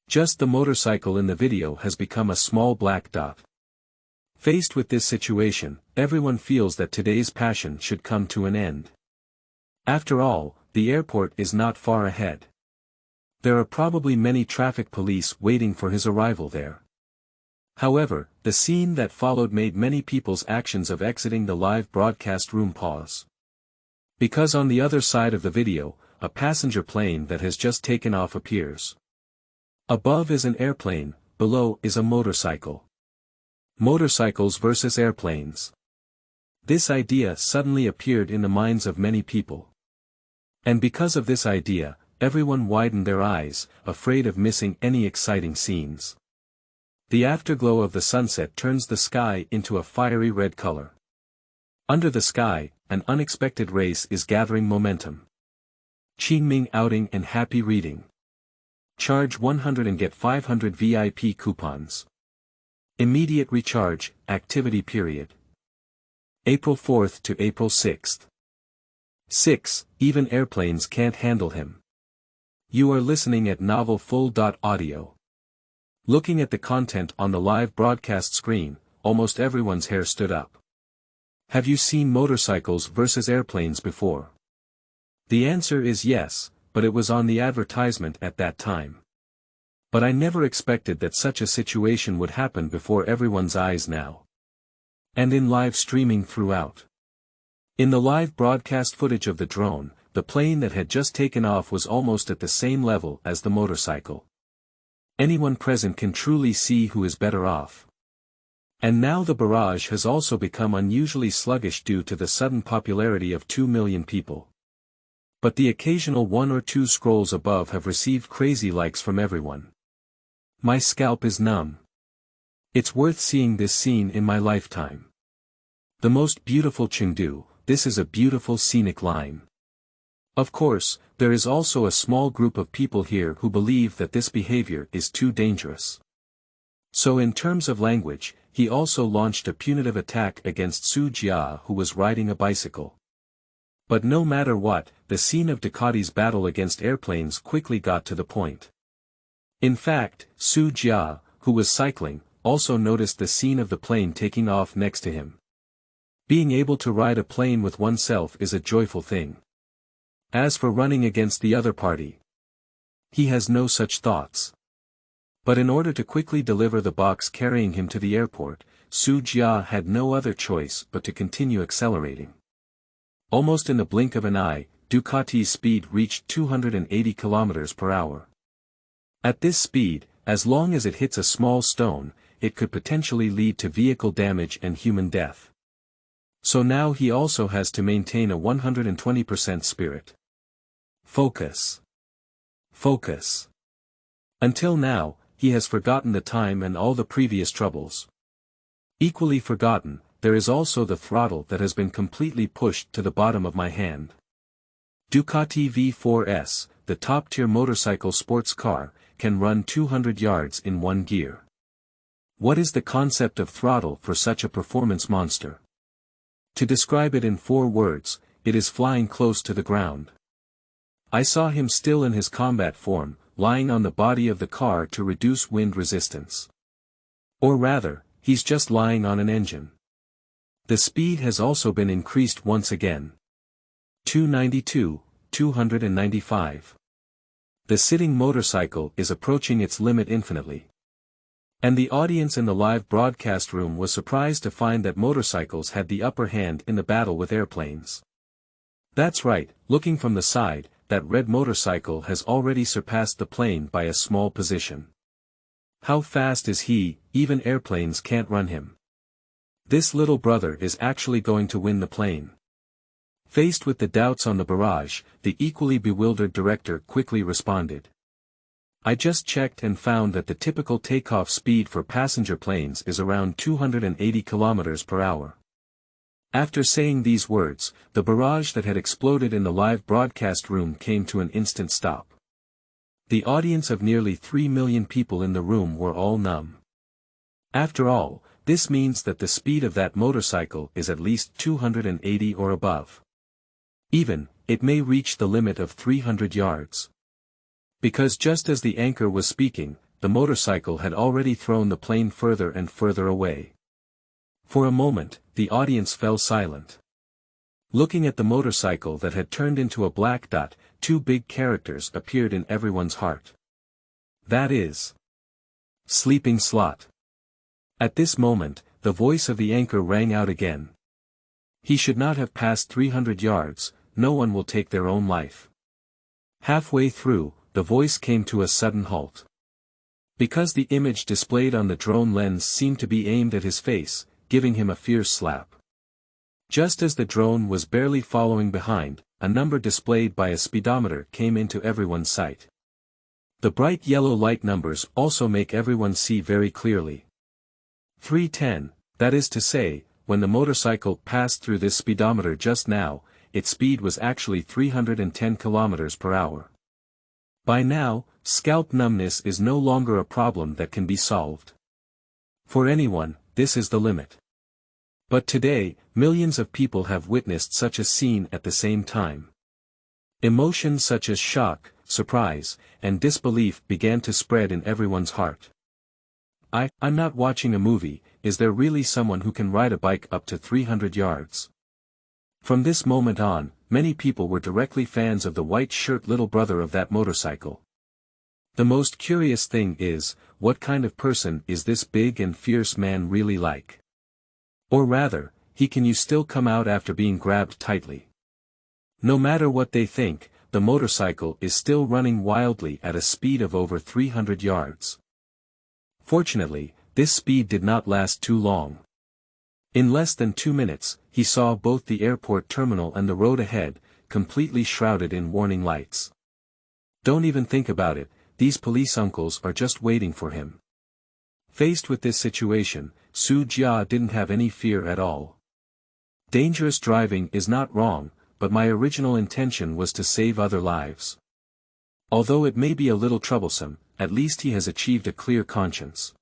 Just the motorcycle in the video has become a small black dot. Faced with this situation, everyone feels that today's passion should come to an end. After all, the airport is not far ahead. There are probably many traffic police waiting for his arrival there. However, the scene that followed made many people's actions of exiting the live broadcast room pause. Because on the other side of the video, a passenger plane that has just taken off appears. Above is an airplane, below is a motorcycle. Motorcycles versus airplanes. This idea suddenly appeared in the minds of many people. And because of this idea, everyone widened their eyes, afraid of missing any exciting scenes. The afterglow of the sunset turns the sky into a fiery red color. Under the sky, an unexpected race is gathering momentum. Qingming outing and happy reading. Charge 100 and get 500 VIP coupons. Immediate recharge, activity period. April 4th to April 6th. 6. Even airplanes can't handle him. You are listening at novelfull.audio. Looking at the content on the live broadcast screen, almost everyone's hair stood up. Have you seen motorcycles versus airplanes before? The answer is yes, but it was on the advertisement at that time. But I never expected that such a situation would happen before everyone's eyes now. And in live streaming throughout. In the live broadcast footage of the drone, the plane that had just taken off was almost at the same level as the motorcycle. Anyone present can truly see who is better off. And now the barrage has also become unusually sluggish due to the sudden popularity of 2 million people. But the occasional 1 or 2 scrolls above have received crazy likes from everyone. My scalp is numb. It's worth seeing this scene in my lifetime. The most beautiful Chengdu, this is a beautiful scenic line. Of course, there is also a small group of people here who believe that this behavior is too dangerous. So in terms of language, he also launched a punitive attack against Xu Jia, who was riding a bicycle. But no matter what, the scene of Ducati's battle against airplanes quickly got to the point. In fact, Xu Jia, who was cycling, also noticed the scene of the plane taking off next to him. Being able to ride a plane with oneself is a joyful thing. As for running against the other party, he has no such thoughts. But in order to quickly deliver the box carrying him to the airport, Xu Jia had no other choice but to continue accelerating. Almost in the blink of an eye, Ducati's speed reached 280 km per hour. At this speed, as long as it hits a small stone, it could potentially lead to vehicle damage and human death. So now he also has to maintain a 120% spirit. Focus. Focus. Until now, he has forgotten the time and all the previous troubles. Equally forgotten, there is also the throttle that has been completely pushed to the bottom of my hand. Ducati V4S, the top-tier motorcycle sports car, can run 200 yards in one gear. What is the concept of throttle for such a performance monster? To describe it in 4 words, it is flying close to the ground. I saw him still in his combat form, lying on the body of the car to reduce wind resistance. Or rather, he's just lying on an engine. The speed has also been increased once again. 292, 295. The sitting motorcycle is approaching its limit infinitely. And the audience in the live broadcast room was surprised to find that motorcycles had the upper hand in the battle with airplanes. That's right, looking from the side, that red motorcycle has already surpassed the plane by a small position. How fast is he? Even airplanes can't run him. This little brother is actually going to win the plane. Faced with the doubts on the barrage, the equally bewildered director quickly responded. I just checked and found that the typical takeoff speed for passenger planes is around 280 km per hour. After saying these words, the barrage that had exploded in the live broadcast room came to an instant stop. The audience of nearly 3 million people in the room were all numb. After all, this means that the speed of that motorcycle is at least 280 or above. Even, it may reach the limit of 300 yards. Because just as the anchor was speaking, the motorcycle had already thrown the plane further and further away. For a moment, the audience fell silent. Looking at the motorcycle that had turned into a black dot, 2 big characters appeared in everyone's heart. That is Sleeping Slot. At this moment, the voice of the anchor rang out again. He should not have passed 300 yards, no one will take their own life. Halfway through, the voice came to a sudden halt. Because the image displayed on the drone lens seemed to be aimed at his face, giving him a fierce slap. Just as the drone was barely following behind, a number displayed by a speedometer came into everyone's sight. The bright yellow light numbers also make everyone see very clearly. 310, that is to say, when the motorcycle passed through this speedometer just now, its speed was actually 310 km per hour. By now, scalp numbness is no longer a problem that can be solved. For anyone, this is the limit. But today, millions of people have witnessed such a scene at the same time. Emotions such as shock, surprise, and disbelief began to spread in everyone's heart. I'm not watching a movie, is there really someone who can ride a bike up to 300 yards? From this moment on, many people were directly fans of the white-shirt little brother of that motorcycle. The most curious thing is, what kind of person is this big and fierce man really like? Or rather, can you still come out after being grabbed tightly? No matter what they think, the motorcycle is still running wildly at a speed of over 300 yards. Fortunately, this speed did not last too long. In less than 2 minutes, he saw both the airport terminal and the road ahead, completely shrouded in warning lights. Don't even think about it, these police uncles are just waiting for him. Faced with this situation, Xu Jia didn't have any fear at all. Dangerous driving is not wrong, but my original intention was to save other lives. Although it may be a little troublesome, at least he has achieved a clear conscience.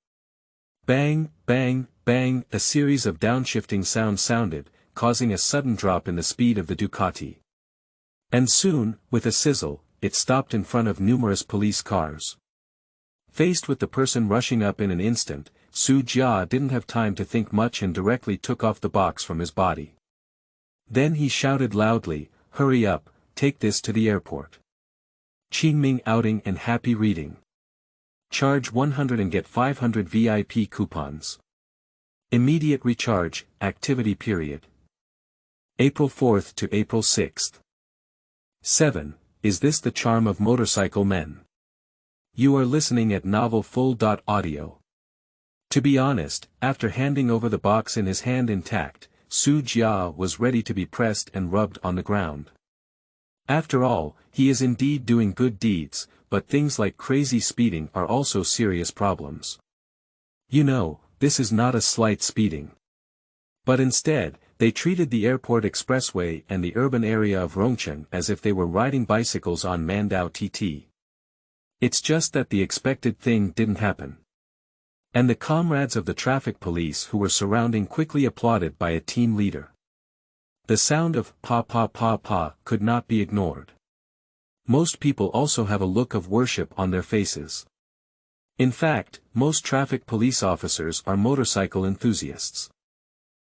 Bang, bang, bang, a series of downshifting sounds sounded, causing a sudden drop in the speed of the Ducati. And soon, with a sizzle, it stopped in front of numerous police cars. Faced with the person rushing up in an instant, Xu Jia didn't have time to think much and directly took off the box from his body. Then he shouted loudly, "Hurry up, take this to the airport. Qingming outing and happy reading. Charge 100 and get 500 VIP coupons. Immediate recharge, activity period. April 4th to April 6th. 7. Is this the charm of motorcycle men? You are listening at novelfull.audio. To be honest, after handing over the box in his hand intact, Xu Jia was ready to be pressed and rubbed on the ground. After all, he is indeed doing good deeds, but things like crazy speeding are also serious problems. You know, this is not a slight speeding. But instead, they treated the airport expressway and the urban area of Rongcheng as if they were riding bicycles on Mandao TT. It's just that the expected thing didn't happen. And the comrades of the traffic police who were surrounding quickly applauded by a team leader. The sound of pa pa pa pa could not be ignored. Most people also have a look of worship on their faces. In fact, most traffic police officers are motorcycle enthusiasts.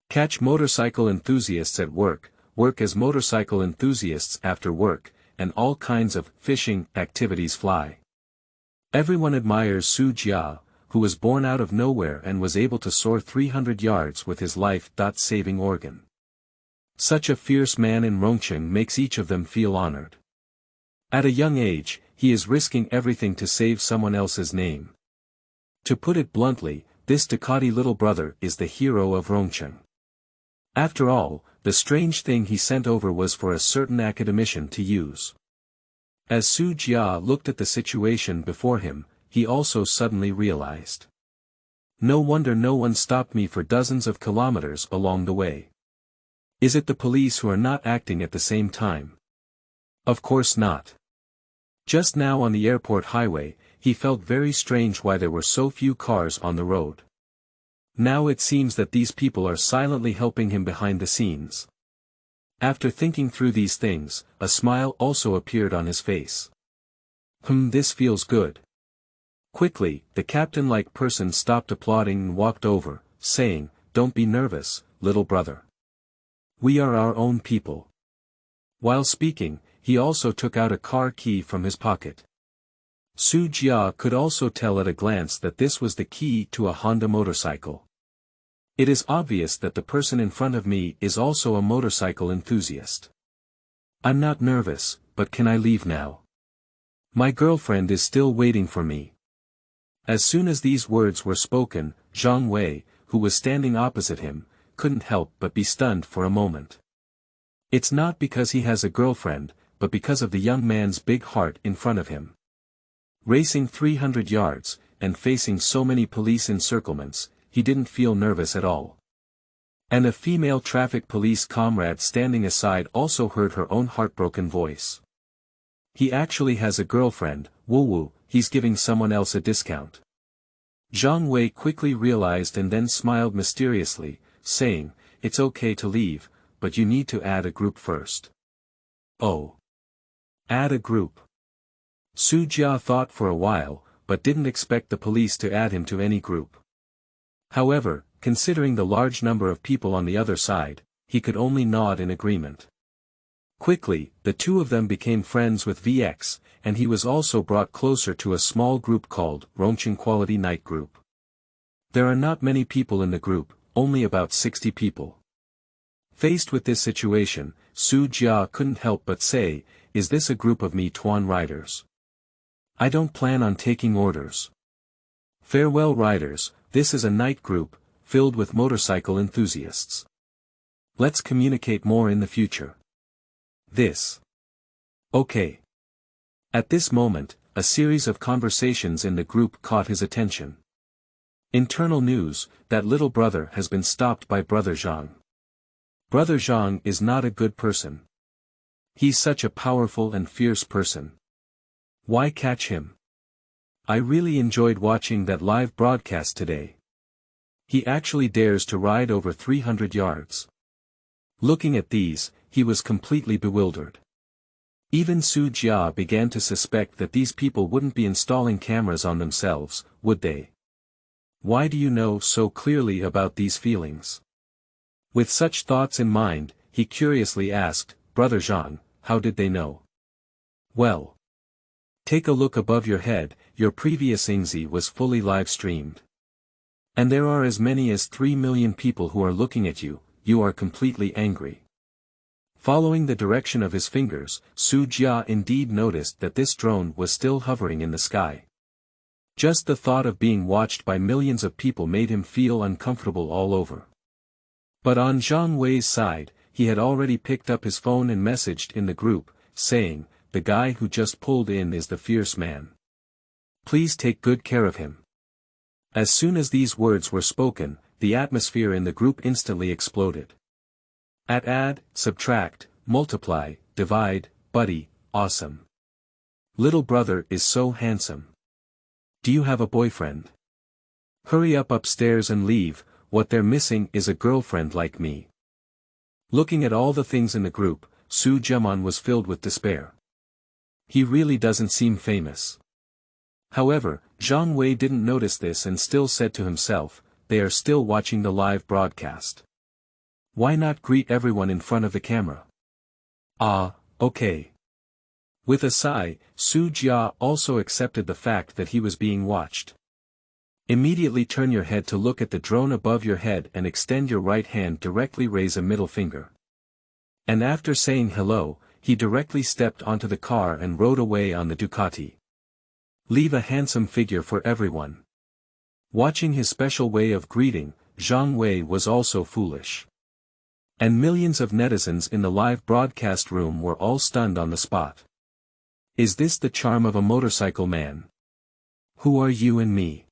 Catch motorcycle enthusiasts at work, work as motorcycle enthusiasts after work, and all kinds of fishing activities fly. Everyone admires Xu Jia, who was born out of nowhere and was able to soar 300 yards with his life-saving organ. Such a fierce man in Rongcheng makes each of them feel honored. At a young age, he is risking everything to save someone else's name. To put it bluntly, this Ducati little brother is the hero of Rongcheng. After all, the strange thing he sent over was for a certain academician to use. As Xu Jia looked at the situation before him, he also suddenly realized. No wonder no one stopped me for dozens of kilometers along the way. Is it the police who are not acting at the same time? Of course not. Just now on the airport highway, he felt very strange why there were so few cars on the road. Now it seems that these people are silently helping him behind the scenes. After thinking through these things, a smile also appeared on his face. This feels good. Quickly, the captain-like person stopped applauding and walked over, saying, "Don't be nervous, little brother. We are our own people." While speaking, he also took out a car key from his pocket. Xu Jia could also tell at a glance that this was the key to a Honda motorcycle. It is obvious that the person in front of me is also a motorcycle enthusiast. I'm not nervous, but can I leave now? My girlfriend is still waiting for me. As soon as these words were spoken, Zhang Wei, who was standing opposite him, couldn't help but be stunned for a moment. It's not because he has a girlfriend, but because of the young man's big heart in front of him. Racing 300 yards, and facing so many police encirclements, he didn't feel nervous at all. And a female traffic police comrade standing aside also heard her own heartbroken voice. He actually has a girlfriend, woo-woo, he's giving someone else a discount. Zhang Wei quickly realized and then smiled mysteriously, saying, "It's okay to leave, but you need to add a group first." Oh. Add a group. Xu Jia thought for a while, but didn't expect the police to add him to any group. However, considering the large number of people on the other side, he could only nod in agreement. Quickly, the two of them became friends with VX, and he was also brought closer to a small group called Rongcheng Quality Night Group. There are not many people in the group, only about 60 people. Faced with this situation, Xu Jia couldn't help but say, "Is this a group of Meituan riders? I don't plan on taking orders. Farewell riders, this is a night group, filled with motorcycle enthusiasts. Let's communicate more in the future. This. Okay. At this moment, a series of conversations in the group caught his attention. Internal news, that little brother has been stopped by Brother Zhang. Brother Zhang is not a good person. He's such a powerful and fierce person. Why catch him? I really enjoyed watching that live broadcast today. He actually dares to ride over 300 yards. Looking at these, he was completely bewildered. Even Xu Jia began to suspect that these people wouldn't be installing cameras on themselves, would they? Why do you know so clearly about these feelings? With such thoughts in mind, he curiously asked, Brother Zhang, how did they know? Well. Take a look above your head, your previous Ingzi was fully live-streamed. And there are as many as 3 million people who are looking at you, you are completely angry. Following the direction of his fingers, Xu Jia indeed noticed that this drone was still hovering in the sky. Just the thought of being watched by millions of people made him feel uncomfortable all over. But on Zhang Wei's side, he had already picked up his phone and messaged in the group, saying, the guy who just pulled in is the fierce man. Please take good care of him. As soon as these words were spoken, the atmosphere in the group instantly exploded. Add, subtract, multiply, divide, buddy, awesome. Little brother is so handsome. Do you have a boyfriend? Hurry up upstairs and leave, what they're missing is a girlfriend like me. Looking at all the things in the group, Xu Jiaman was filled with despair. He really doesn't seem famous. However, Zhang Wei didn't notice this and still said to himself, they are still watching the live broadcast. Why not greet everyone in front of the camera? Ah, okay. With a sigh, Xu Jia also accepted the fact that he was being watched. Immediately turn your head to look at the drone above your head and extend your right hand, directly raise a middle finger. And after saying hello, he directly stepped onto the car and rode away on the Ducati. Leave a handsome figure for everyone. Watching his special way of greeting, Zhang Wei was also foolish. And millions of netizens in the live broadcast room were all stunned on the spot. Is this the charm of a motorcycle man? Who are you and me?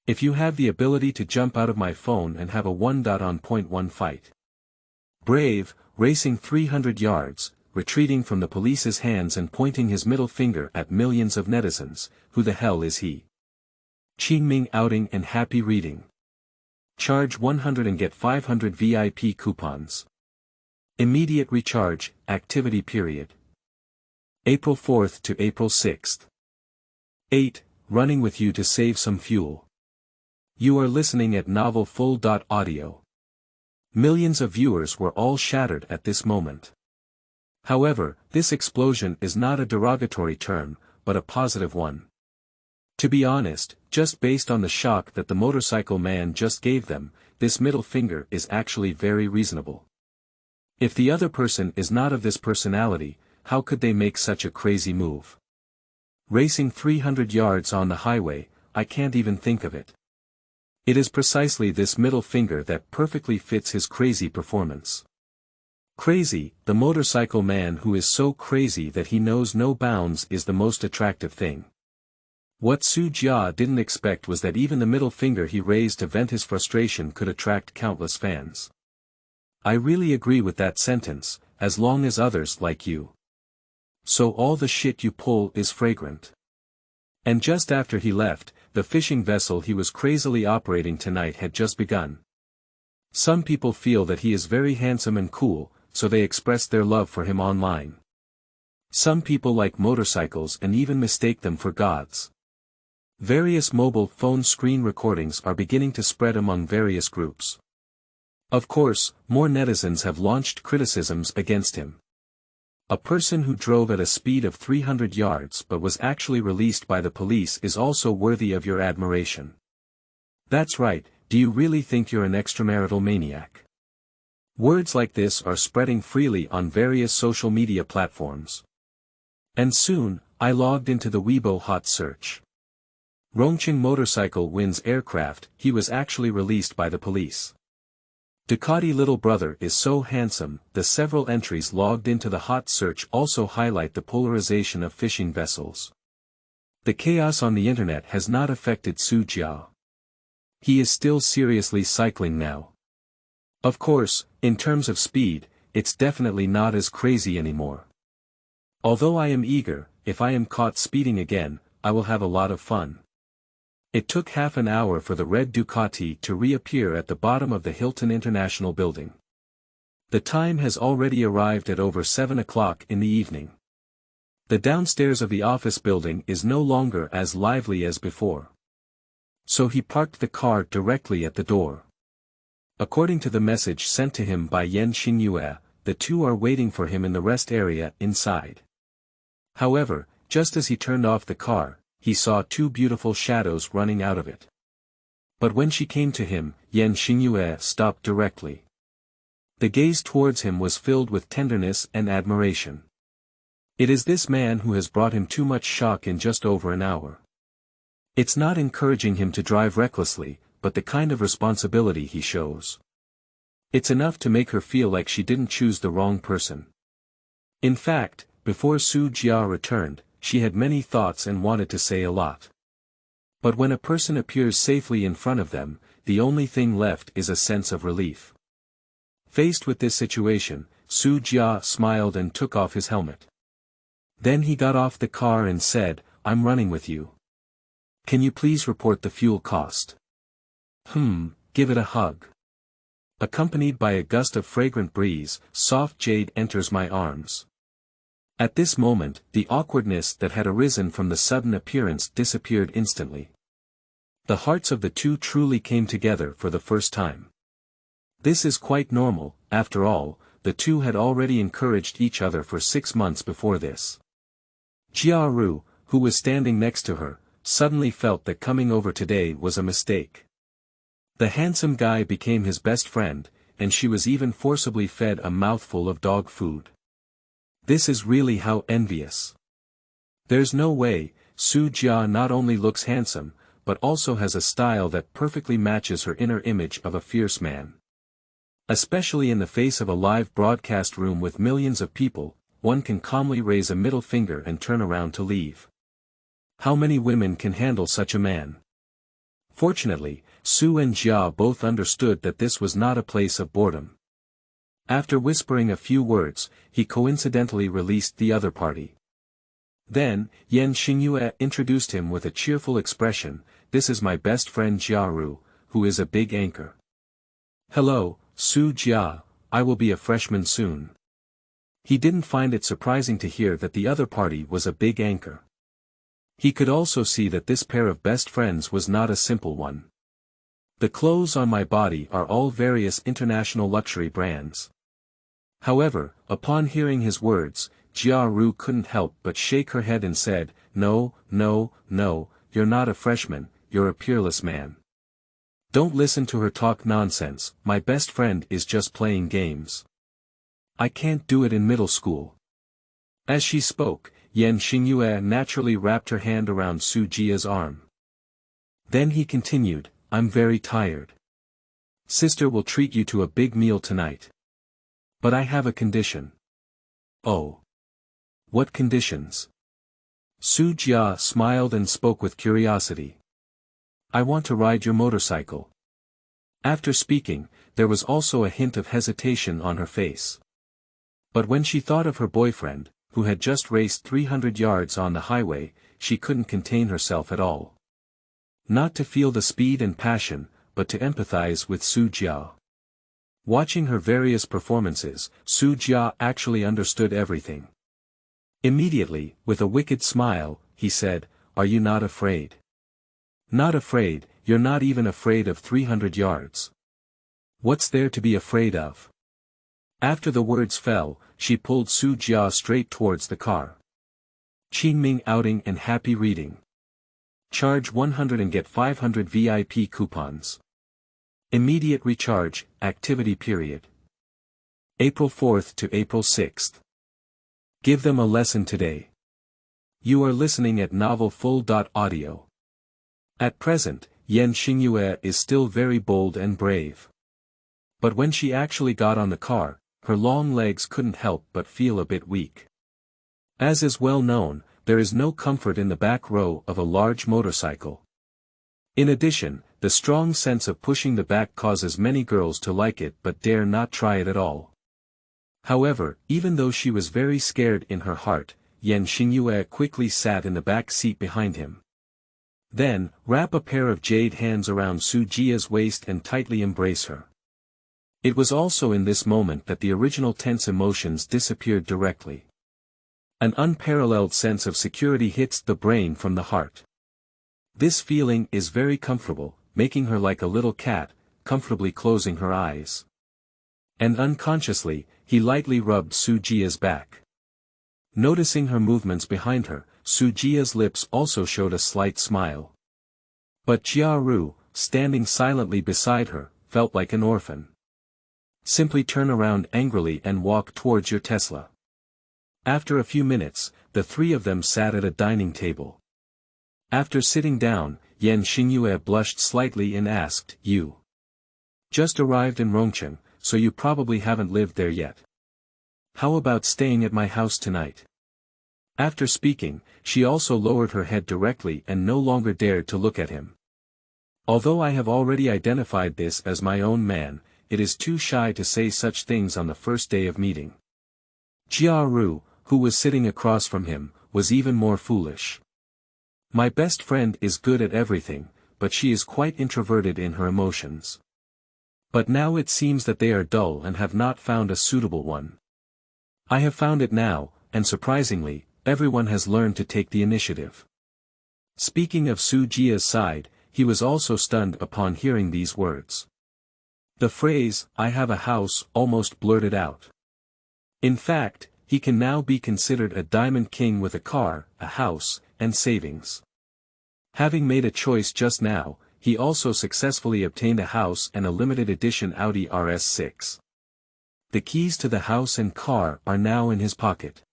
If you have the ability to jump out of my phone and have a 1.1 fight. Brave, racing 300 yards, retreating from the police's hands and pointing his middle finger at millions of netizens, who the hell is he? Qingming outing and happy reading. Charge 100 and get 500 VIP coupons. Immediate recharge, activity period. April 4th to April 6th. 8. Running with you to save some fuel. You are listening at Novel Full.audio. Millions of viewers were all shattered at this moment. However, this explosion is not a derogatory term, but a positive one. To be honest, just based on the shock that the motorcycle man just gave them, this middle finger is actually very reasonable. If the other person is not of this personality, how could they make such a crazy move? Racing 300 yards on the highway, I can't even think of it. It is precisely this middle finger that perfectly fits his crazy performance. Crazy, the motorcycle man who is so crazy that he knows no bounds is the most attractive thing. What Xu Jia didn't expect was that even the middle finger he raised to vent his frustration could attract countless fans. I really agree with that sentence, as long as others like you. So all the shit you pull is fragrant. And just after he left, the fishing vessel he was crazily operating tonight had just begun. Some people feel that he is very handsome and cool, so they express their love for him online. Some people like motorcycles and even mistake them for gods. Various mobile phone screen recordings are beginning to spread among various groups. Of course, more netizens have launched criticisms against him. A person who drove at a speed of 300 yards but was actually released by the police is also worthy of your admiration. That's right, do you really think you're an extramarital maniac? Words like this are spreading freely on various social media platforms. And soon, I logged into the Weibo hot search. Rongqing motorcycle wins aircraft, he was actually released by the police. Ducati little brother is so handsome, the several entries logged into the hot search also highlight the polarization of fishing vessels. The chaos on the internet has not affected Xu Jia. He is still seriously cycling now. Of course, in terms of speed, it's definitely not as crazy anymore. Although I am eager, if I am caught speeding again, I will have a lot of fun. It took half an hour for the red Ducati to reappear at the bottom of the Hilton International building. The time has already arrived at over 7 o'clock in the evening. The downstairs of the office building is no longer as lively as before. So he parked the car directly at the door. According to the message sent to him by Yan Xingyue, the two are waiting for him in the rest area inside. However, just as he turned off the car, he saw two beautiful shadows running out of it. But when she came to him, Yan Xingyue stopped directly. The gaze towards him was filled with tenderness and admiration. It is this man who has brought him too much shock in just over an hour. It's not encouraging him to drive recklessly, but the kind of responsibility he shows. It's enough to make her feel like she didn't choose the wrong person. In fact, before Xu Jia returned, she had many thoughts and wanted to say a lot. But when a person appears safely in front of them, the only thing left is a sense of relief. Faced with this situation, Xu Jia smiled and took off his helmet. Then he got off the car and said, "I'm running with you. Can you please report the fuel cost?" Give it a hug. Accompanied by a gust of fragrant breeze, soft jade enters my arms. At this moment, the awkwardness that had arisen from the sudden appearance disappeared instantly. The hearts of the two truly came together for the first time. This is quite normal, after all, the two had already encouraged each other for 6 months before this. Jia Ru, who was standing next to her, suddenly felt that coming over today was a mistake. The handsome guy became his best friend, and she was even forcibly fed a mouthful of dog food. This is really how envious. There's no way, Xu Jia not only looks handsome, but also has a style that perfectly matches her inner image of a fierce man. Especially in the face of a live broadcast room with millions of people, one can calmly raise a middle finger and turn around to leave. How many women can handle such a man? Fortunately, Xu and Jia both understood that this was not a place of boredom. After whispering a few words, he coincidentally released the other party. Then, Yan Xingyue introduced him with a cheerful expression, "This is my best friend Jia Ru, who is a big anchor." "Hello, Xu Jia, I will be a freshman soon." He didn't find it surprising to hear that the other party was a big anchor. He could also see that this pair of best friends was not a simple one. "The clothes on my body are all various international luxury brands." However, upon hearing his words, Jia Ru couldn't help but shake her head and said, No, you're not a freshman, you're a peerless man. Don't listen to her talk nonsense, my best friend is just playing games. I can't do it in middle school." As she spoke, Yan Xingyue naturally wrapped her hand around Xu Jia's arm. Then he continued, "I'm very tired. Sister will treat you to a big meal tonight. But I have a condition." "Oh. What conditions?" Xu Jia smiled and spoke with curiosity. "I want to ride your motorcycle." After speaking, there was also a hint of hesitation on her face. But when she thought of her boyfriend, who had just raced 300 yards on the highway, she couldn't contain herself at all. Not to feel the speed and passion, but to empathize with Xu Jia. Watching her various performances, Xu Jia actually understood everything. Immediately, with a wicked smile, he said, "Are you not afraid?" "Not afraid, you're not even afraid of 300 yards. What's there to be afraid of?" After the words fell, she pulled Xu Jia straight towards the car. Qingming outing and happy reading. Charge 100 and get 500 VIP coupons. Immediate recharge, activity period. April 4th to April 6th. Give them a lesson today. You are listening at novelfull.audio. At present, Yan Xingyue is still very bold and brave. But when she actually got on the car, her long legs couldn't help but feel a bit weak. As is well known, there is no comfort in the back row of a large motorcycle. In addition, the strong sense of pushing the back causes many girls to like it but dare not try it at all. However, even though she was very scared in her heart, Yan Xingyue quickly sat in the back seat behind him. Then, wrap a pair of jade hands around Xu Jia's waist and tightly embrace her. It was also in this moment that the original tense emotions disappeared directly. An unparalleled sense of security hits the brain from the heart. This feeling is very comfortable, making her like a little cat, comfortably closing her eyes. And unconsciously, he lightly rubbed Xu Jia's back. Noticing her movements behind her, Xu Jia's lips also showed a slight smile. But Jia Ru, standing silently beside her, felt like an orphan. Simply turn around angrily and walk towards your Tesla. After a few minutes, the three of them sat at a dining table. After sitting down, Yan Xingyue blushed slightly and asked, "You just arrived in Rongcheng, so you probably haven't lived there yet. How about staying at my house tonight?" After speaking, she also lowered her head directly and no longer dared to look at him. Although I have already identified this as my own man, it is too shy to say such things on the first day of meeting. Jia Ru, who was sitting across from him, was even more foolish. My best friend is good at everything, but she is quite introverted in her emotions. But now it seems that they are dull and have not found a suitable one. I have found it now, and surprisingly, everyone has learned to take the initiative. Speaking of Xu Jia's side, he was also stunned upon hearing these words. The phrase, "I have a house," almost blurted out. In fact, he can now be considered a diamond king with a car, a house, and savings. Having made a choice just now, he also successfully obtained a house and a limited edition Audi RS6. The keys to the house and car are now in his pocket.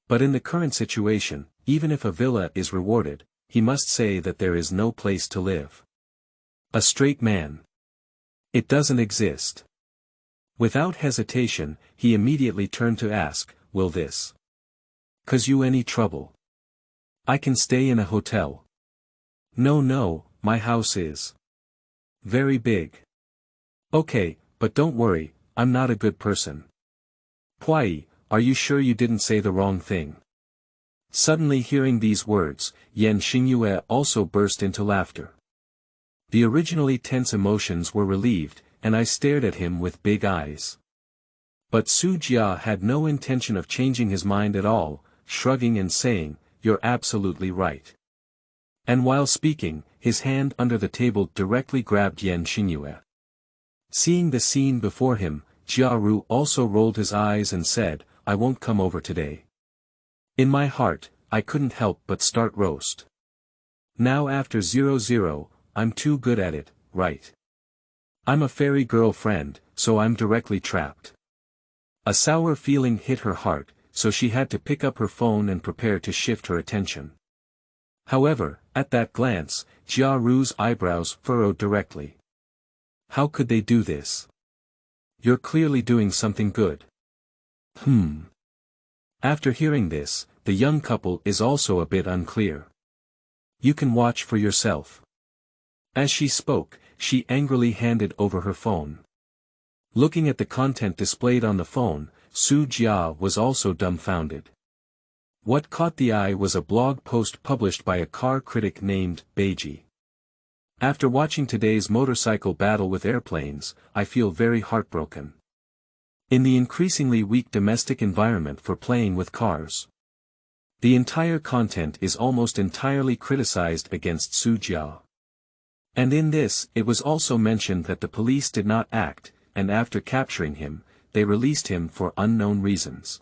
But in the current situation, even if a villa is rewarded, he must say that there is no place to live. A straight man. It doesn't exist. Without hesitation, he immediately turned to ask, "Will this cause you any trouble? I can stay in a hotel." No, my house is very big." "Okay, but don't worry, I'm not a good person." "Puai, are you sure you didn't say the wrong thing?" Suddenly hearing these words, Yan Xingyue also burst into laughter. The originally tense emotions were relieved, and I stared at him with big eyes. But Xu Jia had no intention of changing his mind at all, shrugging and saying, "You're absolutely right." And while speaking, his hand under the table directly grabbed Yan Xingyue. Seeing the scene before him, Jia Ru also rolled his eyes and said, "I won't come over today." In my heart, I couldn't help but start roast. Now after 00, I'm too good at it, right? I'm a fairy girlfriend, so I'm directly trapped. A sour feeling hit her heart, so she had to pick up her phone and prepare to shift her attention. However, at that glance, Jia Ru's eyebrows furrowed directly. How could they do this? You're clearly doing something good. After hearing this, the young couple is also a bit unclear. You can watch for yourself. As she spoke, she angrily handed over her phone. Looking at the content displayed on the phone, Xu Jia was also dumbfounded. What caught the eye was a blog post published by a car critic named Beiji. After watching today's motorcycle battle with airplanes, I feel very heartbroken. In the increasingly weak domestic environment for playing with cars, the entire content is almost entirely criticized against Xu Jia. And in this, it was also mentioned that the police did not act, and after capturing him, they released him for unknown reasons.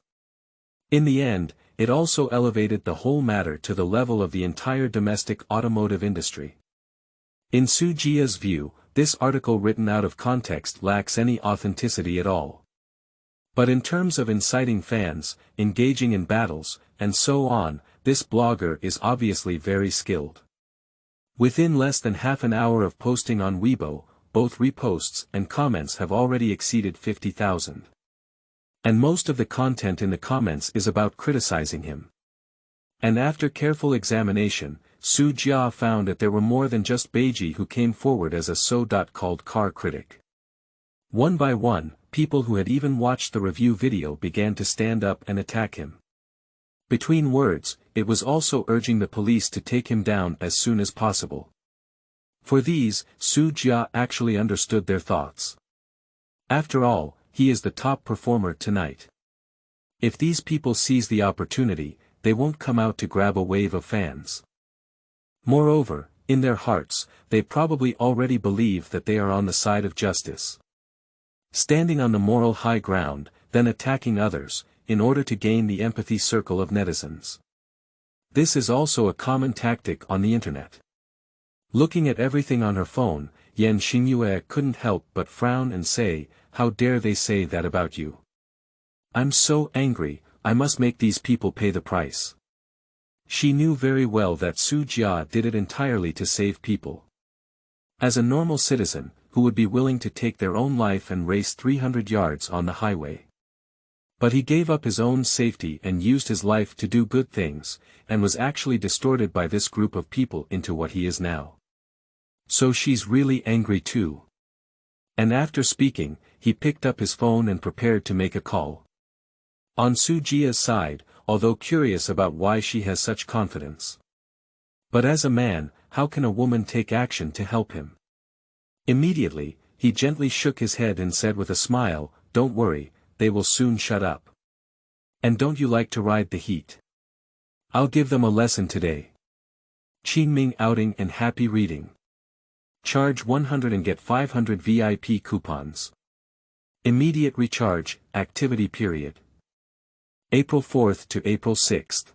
In the end, it also elevated the whole matter to the level of the entire domestic automotive industry. In Xu Jia's view, this article written out of context lacks any authenticity at all. But in terms of inciting fans, engaging in battles, and so on, this blogger is obviously very skilled. Within less than half an hour of posting on Weibo, both reposts and comments have already exceeded 50,000. And most of the content in the comments is about criticizing him. And after careful examination, Xu Jia found that there were more than just Beiji who came forward as a so-called car critic. One by one, people who had even watched the review video began to stand up and attack him. Between words, it was also urging the police to take him down as soon as possible. For these, Xu Jia actually understood their thoughts. After all, he is the top performer tonight. If these people seize the opportunity, they won't come out to grab a wave of fans. Moreover, in their hearts, they probably already believe that they are on the side of justice. Standing on the moral high ground, then attacking others, in order to gain the empathy circle of netizens. This is also a common tactic on the internet. Looking at everything on her phone, Yan Xingyue couldn't help but frown and say, "How dare they say that about you? I'm so angry, I must make these people pay the price." She knew very well that Xu Jia did it entirely to save people. As a normal citizen, who would be willing to take their own life and race 300 yards on the highway. But he gave up his own safety and used his life to do good things, and was actually distorted by this group of people into what he is now. So she's really angry too. And after speaking, he picked up his phone and prepared to make a call. On Xu Jia's side, although curious about why she has such confidence. But as a man, how can a woman take action to help him? Immediately, he gently shook his head and said with a smile, "Don't worry, they will soon shut up. And don't you like to ride the heat? I'll give them a lesson today. Qingming outing and happy reading. Charge 100 and get 500 VIP coupons. Immediate recharge, activity period. April 4th to April 6th.